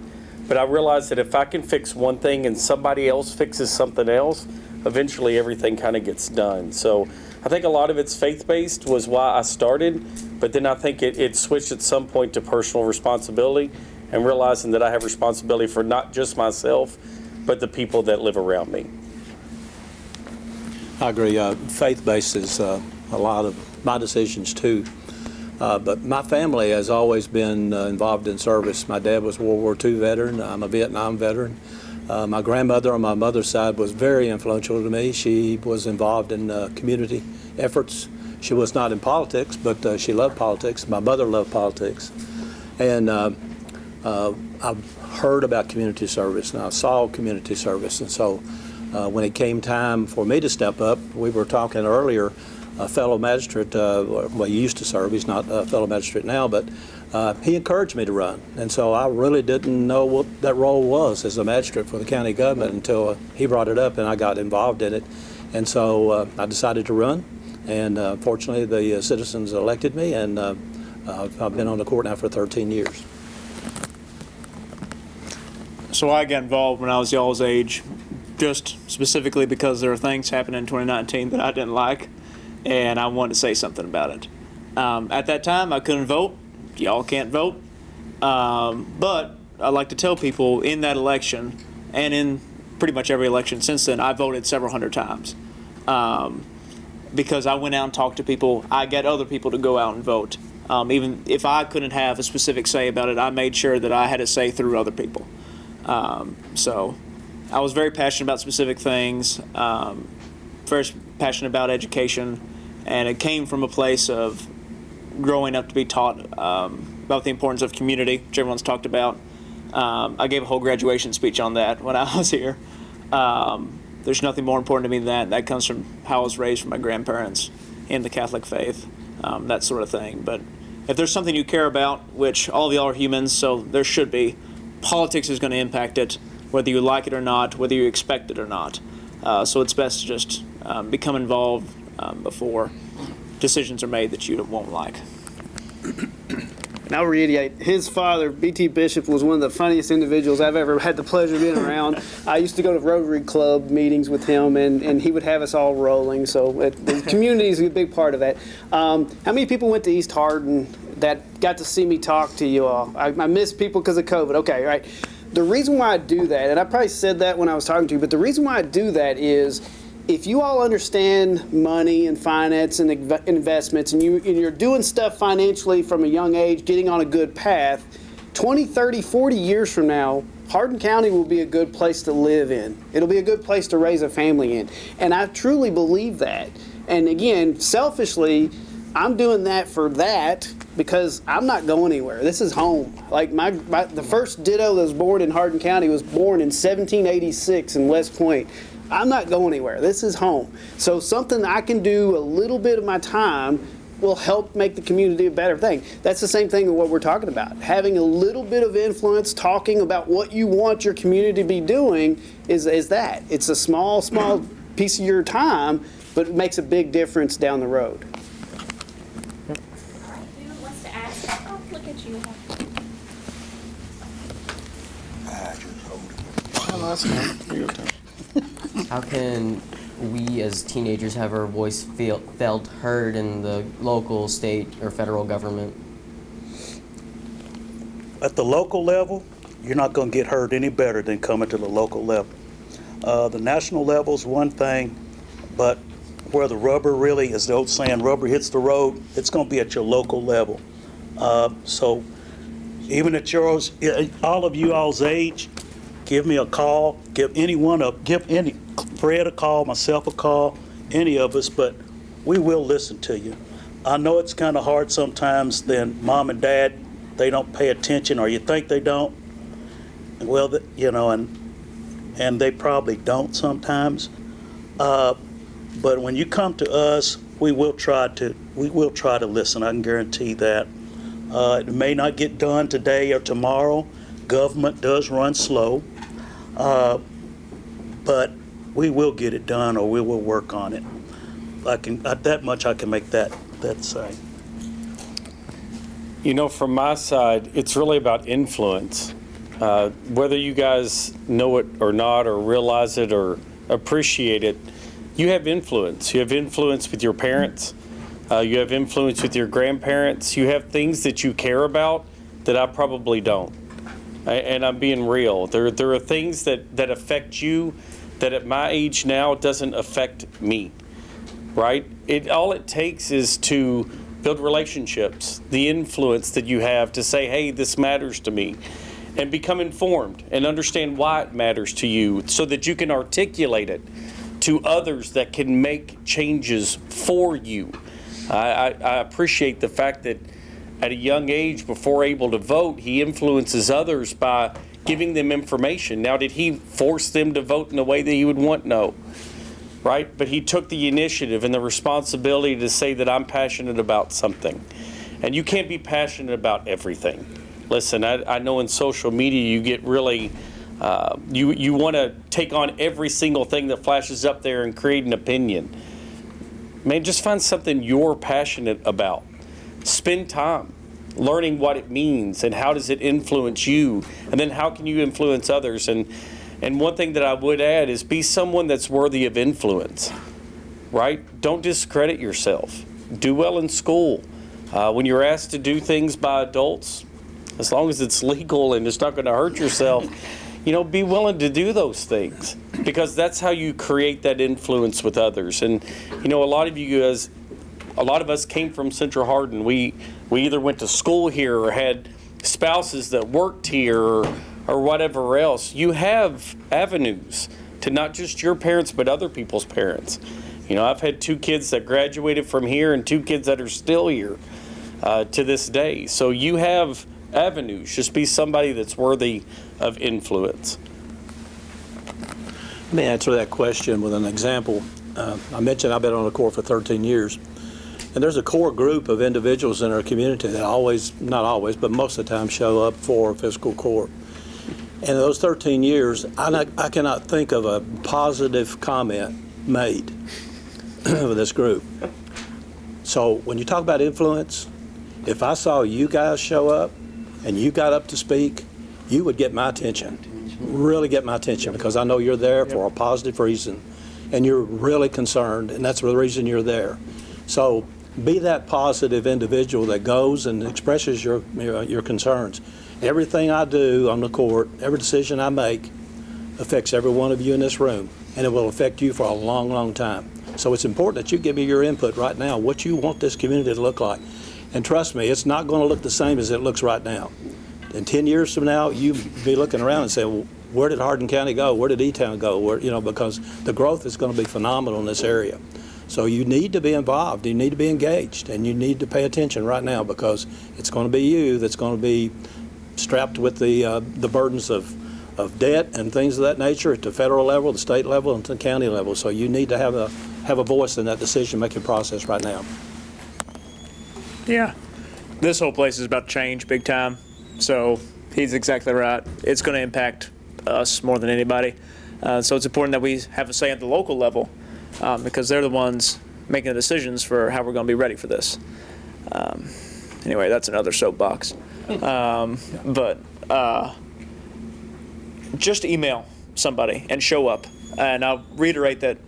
But I realize that if I can fix one thing and somebody else fixes something else, eventually everything kind of gets done. So I think a lot of it's faith-based was why I started, but then I think it switched at some point to personal responsibility and realizing that I have responsibility for not just myself, but the people that live around me. I agree. Faith-based is a lot of my decisions too. But my family has always been involved in service. My dad was a World War II veteran. I'm a Vietnam veteran. My grandmother on my mother's side was very influential to me. She was involved in community efforts. She was not in politics, but she loved politics. My mother loved politics. And I heard about community service, and I saw community service. And so when it came time for me to step up, we were talking earlier, a fellow magistrate, well, he used to serve, he's not a fellow magistrate now, but he encouraged me to run. And so I really didn't know what that role was as a magistrate for the county government until he brought it up and I got involved in it. And so I decided to run, and fortunately the citizens elected me, and I've been on the court now for 13 years. So I got involved when I was y'all's age, just specifically because there are things happening in 2019 that I didn't like, and I wanted to say something about it. At that time, I couldn't vote. Y'all can't vote. But I like to tell people in that election, and in pretty much every election since then, I voted several hundred times. Because I went out and talked to people. I got other people to go out and vote. Even if I couldn't have a specific say about it, I made sure that I had a say through other people. So I was very passionate about specific things, very passionate about education, and it came from a place of growing up to be taught about the importance of community, which everyone's talked about. I gave a whole graduation speech on that when I was here. There's nothing more important to me than that. That comes from how I was raised from my grandparents in the Catholic faith, that sort of thing. But if there's something you care about, which all of y'all are humans, so there should be, politics is going to impact it, whether you like it or not, whether you expect it or not. So it's best to just become involved before decisions are made that you won't like. And I'll reiterate, his father, B.T. Bishop, was one of the funniest individuals I've ever had the pleasure of being around. I used to go to Rotary Club meetings with him, and he would have us all rolling. So the community is a big part of that. How many people went to East Hardin that got to see me talk to you all? I miss people because of COVID. Okay, right. The reason why I do that, and I probably said that when I was talking to you, but the reason why I do that is if you all understand money and finance and investments, and you're doing stuff financially from a young age, getting on a good path, 20, 30, 40 years from now, Hardin County will be a good place to live in. It'll be a good place to raise a family in. And I truly believe that. And again, selfishly, I'm doing that for that because I'm not going anywhere. This is home. Like the first ditto that was born in Hardin County was born in 1786 in West Point. I'm not going anywhere. This is home. So something I can do a little bit of my time will help make the community a better thing. That's the same thing with what we're talking about. Having a little bit of influence, talking about what you want your community to be doing is that. It's a small piece of your time, but it makes a big difference down the road. Who wants to ask? Oh, look at you. How can we as teenagers have our voice felt heard in the local, state, or federal government? At the local level, you're not going to get heard any better than coming to the local level. The national level is one thing, but where the rubber really, as the old saying, rubber hits the road, it's going to be at your local level. So even at yours, all of you all's age, give me a call, give Fred a call, myself a call, any of us, but we will listen to you. I know it's kind of hard sometimes then mom and dad, they don't pay attention, or you think they don't. Well, and they probably don't sometimes. But when you come to us, we will try to listen. I can guarantee that. It may not get done today or tomorrow. Government does run slow, but we will get it done, or we will work on it. That much I can make that say. From my side, it's really about influence. Whether you guys know it or not, or realize it or appreciate it, you have influence. You have influence with your parents. You have influence with your grandparents. You have things that you care about that I probably don't. And I'm being real. There are things that affect you that at my age now doesn't affect me, right? All it takes is to build relationships, the influence that you have to say, hey, this matters to me, and become informed and understand why it matters to you so that you can articulate it to others that can make changes for you. I appreciate the fact that at a young age, before able to vote, he influences others by giving them information. Now, did he force them to vote in the way that he would want? No. Right? But he took the initiative and the responsibility to say that I'm passionate about something. And you can't be passionate about everything. Listen, I know in social media you get really, you want to take on every single thing that flashes up there and create an opinion. Man, just find something you're passionate about. Spend time learning what it means and how does it influence you, and then how can you influence others. And one thing that I would add is be someone that's worthy of influence, right? Don't discredit yourself. Do well in school. When you're asked to do things by adults, as long as it's legal and it's not going to hurt yourself, be willing to do those things, because that's how you create that influence with others. And a lot of us came from Central Hardin. We either went to school here or had spouses that worked here or whatever else. You have avenues to not just your parents but other people's parents. I've had 2 kids that graduated from here and 2 kids that are still here to this day. So you have avenues. Just be somebody that's worthy of influence. Let me answer that question with an example. I mentioned I've been on the court for 13 years. And there's a core group of individuals in our community that always, not always, but most of the time show up for fiscal court. And in those 13 years, I cannot think of a positive comment made with this group. So when you talk about influence, if I saw you guys show up and you got up to speak, you would get my attention, really get my attention, because I know you're there for a positive reason and you're really concerned, and that's the reason you're there. So be that positive individual that goes and expresses your concerns. Everything I do on the court, every decision I make affects every one of you in this room, and it will affect you for a long, long time. So it's important that you give me your input right now, what you want this community to look like. And trust me, it's not going to look the same as it looks right now. In 10 years from now, you'll be looking around and say, well, where did Hardin County go? Where did E-Town go? Where, because the growth is going to be phenomenal in this area. So you need to be involved, you need to be engaged, and you need to pay attention right now, because it's going to be you that's going to be strapped with the burdens of debt and things of that nature at the federal level, the state level, and the county level. So you need to have a voice in that decision-making process right now. Yeah. This whole place is about to change big time. So he's exactly right. It's going to impact us more than anybody. So it's important that we have a say at the local level, because they're the ones making the decisions for how we're going to be ready for this. Anyway, that's another soapbox. But just email somebody and show up. And I'll reiterate that,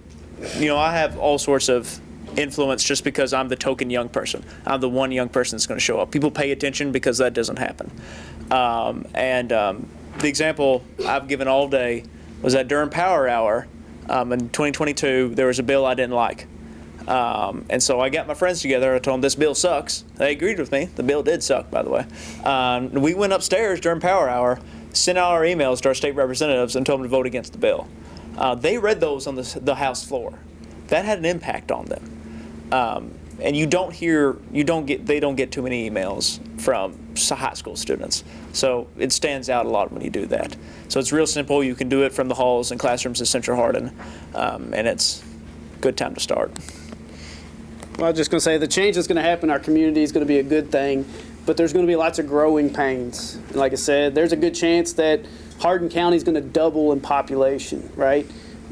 I have all sorts of influence just because I'm the token young person. I'm the one young person that's going to show up. People pay attention because that doesn't happen. The example I've given all day was that during Power Hour in 2022, there was a bill I didn't like. And so I got my friends together. I told them this bill sucks. They agreed with me. The bill did suck, by the way. We went upstairs during Power Hour, sent out our emails to our state representatives, and told them to vote against the bill. They read those on the House floor. That had an impact on them. And they don't get too many emails from high school students. So it stands out a lot when you do that. So it's real simple. You can do it from the halls and classrooms at Central Hardin, and it's a good time to start. Well, I was just going to say the change that's going to happen in our community is going to be a good thing, but there's going to be lots of growing pains. And like I said, there's a good chance that Hardin County is going to double in population, right?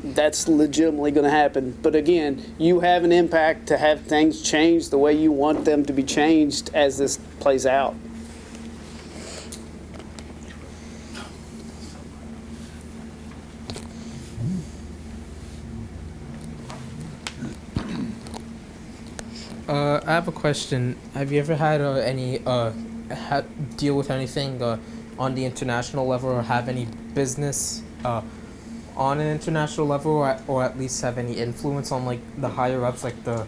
That's legitimately going to happen. But again, you have an impact to have things change the way you want them to be changed as this plays out. I have a question. Have you ever had deal with anything on the international level, or have any business on an international level, or at least have any influence on the higher ups, like the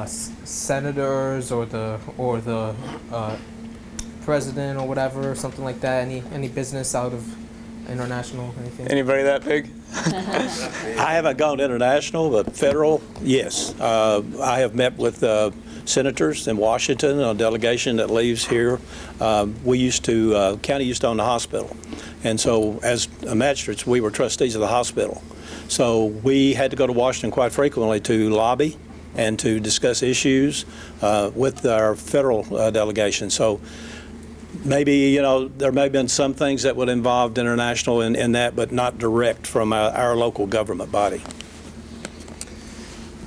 senators or the president or whatever, or something like that? Any business out of international, anything? Anybody that big? I haven't gone international, but federal, yes. I have met with senators in Washington, a delegation that leaves here. County used to own the hospital. And so as magistrates, we were trustees of the hospital. So we had to go to Washington quite frequently to lobby and to discuss issues with our federal delegation. So maybe, there may have been some things that would involve international in that, but not direct from our local government body.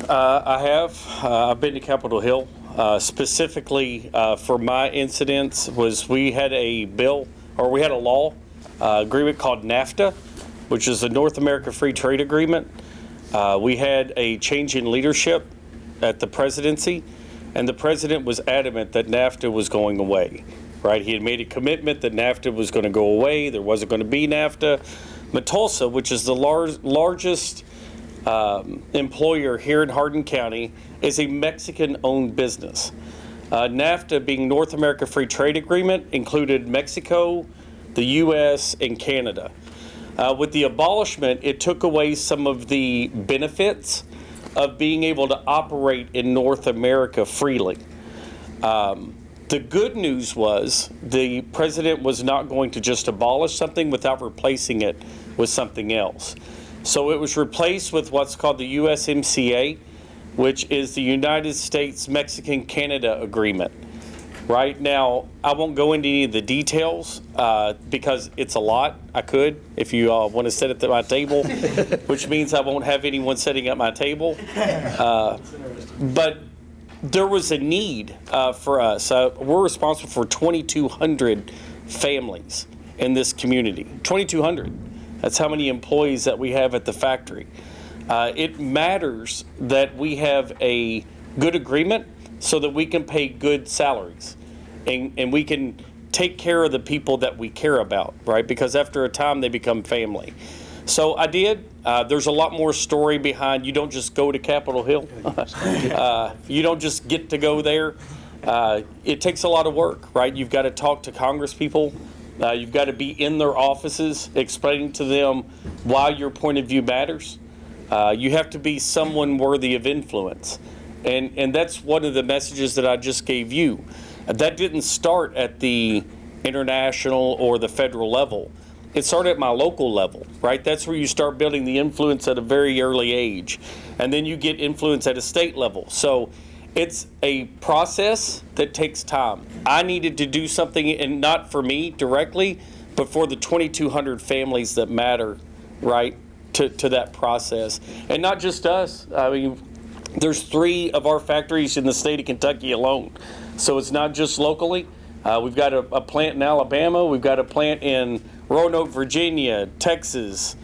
I've been to Capitol Hill. Specifically for my incidents we had a law agreement called NAFTA, which is the North America Free Trade Agreement. We had a change in leadership at the presidency, and the president was adamant that NAFTA was going away. Right? He had made a commitment that NAFTA was going to go away. There wasn't going to be NAFTA. Matulsa, which is the largest employer here in Hardin County, is a Mexican-owned business. NAFTA, being North America Free Trade Agreement, included Mexico, the U.S., and Canada. With the abolishment, it took away some of the benefits of being able to operate in North America freely. The good news was the president was not going to just abolish something without replacing it with something else. So it was replaced with what's called the USMCA, which is the United States Mexican-Canada Agreement. Right now, I won't go into any of the details because it's a lot. I could if you want to sit at my table, which means I won't have anyone sitting at my table. But there was a need for us. We're responsible for 2,200 families in this community. 2,200. That's how many employees that we have at the factory. It matters that we have a good agreement so that we can pay good salaries and we can take care of the people that we care about, right? Because after a time, they become family. So I did. There's a lot more story behind. You don't just go to Capitol Hill. You don't just get to go there. It takes a lot of work, right? You've got to talk to Congress people. You've got to be in their offices explaining to them why your point of view matters. You have to be someone worthy of influence. And that's one of the messages that I just gave you. That didn't start at the international or the federal level. It started at my local level, right? That's where you start building the influence at a very early age. And then you get influence at a state level. So it's a process that takes time. I needed to do something, and not for me directly, but for the 2,200 families that matter, right, to that process. And not just us. I mean, there's 3 of our factories in the state of Kentucky alone. So it's not just locally. We've got a plant in Alabama. We've got a plant in Roanoke, Virginia, Texas.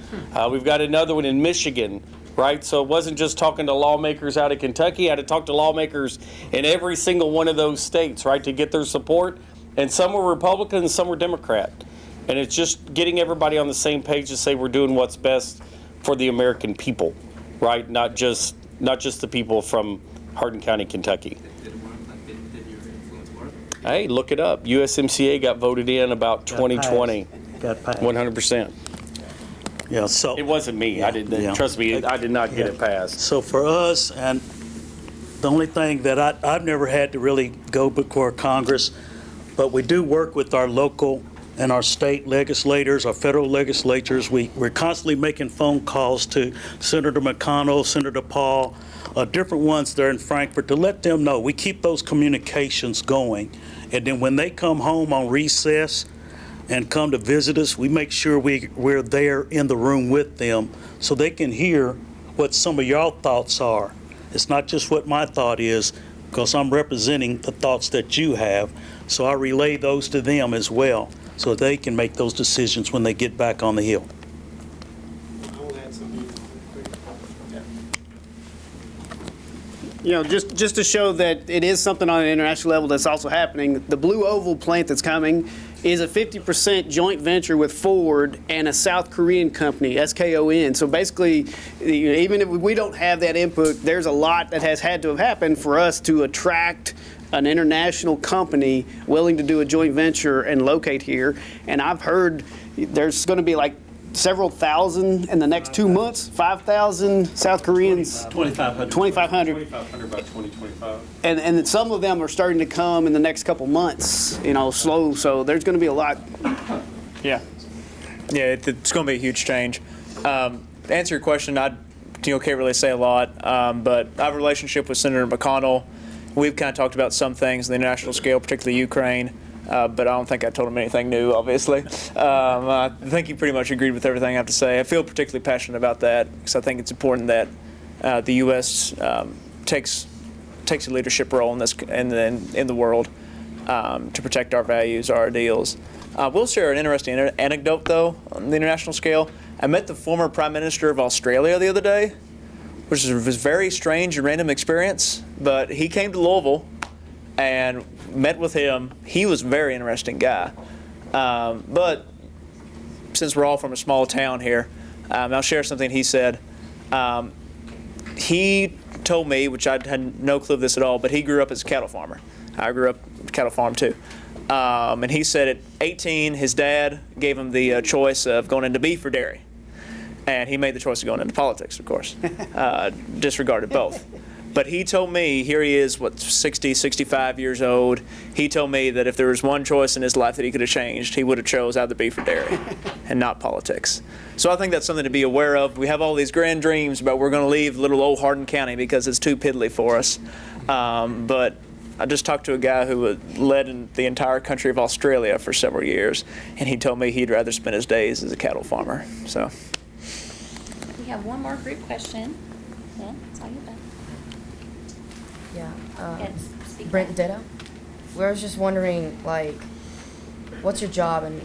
We've got another one in Michigan, right? So it wasn't just talking to lawmakers out of Kentucky. I had to talk to lawmakers in every single one of those states, right, to get their support. And some were Republican and some were Democrat. And it's just getting everybody on the same page to say we're doing what's best for the American people, right? Not just the people from Hardin County, Kentucky. Hey, look it up. USMCA got voted in about 2020. Got passed. 100%. Yeah, so it wasn't me. I didn't. Yeah. Trust me, I did not get it passed. So for us, and the only thing that I've never had to really go before Congress, but we do work with our local and our state legislators, our federal legislatures. We're constantly making phone calls to Senator McConnell, Senator Paul, different ones there in Frankfort to let them know. We keep those communications going. And then when they come home on recess and come to visit us, we make sure we're there in the room with them so they can hear what some of y'all thoughts are. It's not just what my thought is, because I'm representing the thoughts that you have. So I relay those to them as well, so they can make those decisions when they get back on the Hill. You know, just to show that it is something on an international level that's also happening, the Blue Oval plant that's coming is a 50% joint venture with Ford and a South Korean company, SKON. So basically, even if we don't have that input, there's a lot that has had to have happened for us to attract an international company willing to do a joint venture and locate here. And I've heard there's going to be like several thousand in the next 2 months, 5,000 South Koreans. 2,500. 2,500 by 2025. And some of them are starting to come in the next couple months, you know, slow. So there's going to be a lot. Yeah, it's going to be a huge change. To answer your question, I can't really say a lot, but I have a relationship with Senator McConnell. We've kind of talked about some things on the international scale, particularly Ukraine. But I don't think I told him anything new, obviously. I think he pretty much agreed with everything I have to say. I feel particularly passionate about that because I think it's important that the U.S. takes a leadership role in this in the world to protect our values, our ideals. We'll share an interesting anecdote, though, on the international scale. I met the former Prime Minister of Australia the other day, which was a very strange and random experience, but he came to Louisville and met with him. He was a very interesting guy. But since we're all from a small town here, I'll share something he said. He told me, which I had no clue of this at all, but he grew up as a cattle farmer. I grew up cattle farm too. And he said at 18, his dad gave him the choice of going into beef or dairy. And he made the choice of going into politics, of course. Disregarded both. But he told me, here he is, 60, 65 years old. He told me that if there was one choice in his life that he could have changed, he would have chose either beef or dairy and not politics. So I think that's something to be aware of. We have all these grand dreams about we're going to leave little old Hardin County because it's too piddly for us. But I just talked to a guy who led in the entire country of Australia for several years, and he told me he'd rather spend his days as a cattle farmer. So We have one more group question. Yeah, that's all you've done. Yeah. Speak Brent up. Ditto. We was just wondering, like, what's your job, and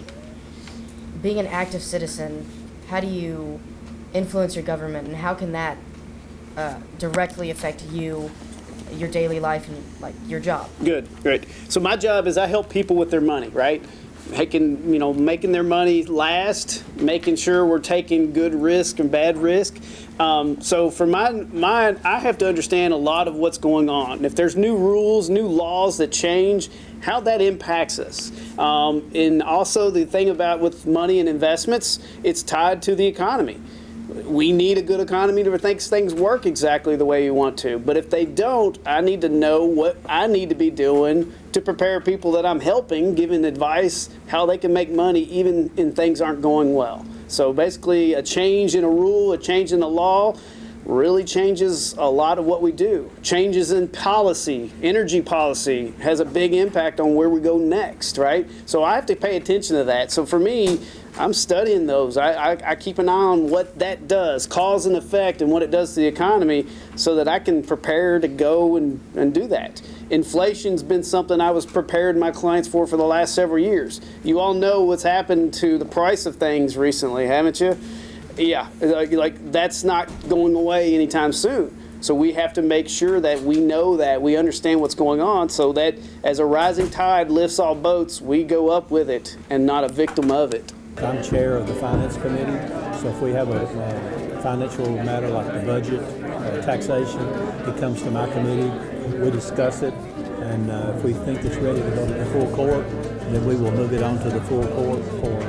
being an active citizen, how do you influence your government, and how can that directly affect you, your daily life, and like your job? Good, great. So my job is I help people with their money, right? Making their money last, making sure we're taking good risk and bad risk. So for mine, I have to understand a lot of what's going on. If there's new rules, new laws that change, how that impacts us. And also the thing about with money and investments, it's tied to the economy. We need a good economy to make things work exactly the way you want to. But if they don't, I need to know what I need to be doing to prepare people that I'm helping, giving advice how they can make money even when things aren't going well. So basically a change in a rule, a change in the law really changes a lot of what we do. Changes in policy, energy policy has a big impact on where we go next, right? So I have to pay attention to that. So for me, I'm studying those. I keep an eye on what that does, cause and effect, and what it does to the economy so that I can prepare to go and do that. Inflation's been something I was preparing my clients for the last several years. You all know what's happened to the price of things recently, haven't you? Yeah, like that's not going away anytime soon. So we have to make sure that we know that, we understand what's going on, so that as a rising tide lifts all boats, we go up with it and not a victim of it. I'm chair of the Finance Committee, so if we have a financial matter like the budget, taxation, it comes to my committee, we discuss it, and if we think it's ready to go to the full court, then we will move it on to the full court for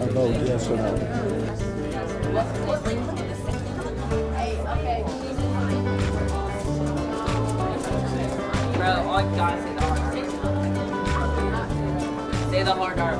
a vote, yes or no. Bro, all you gotta say the hard R. Say the hard R.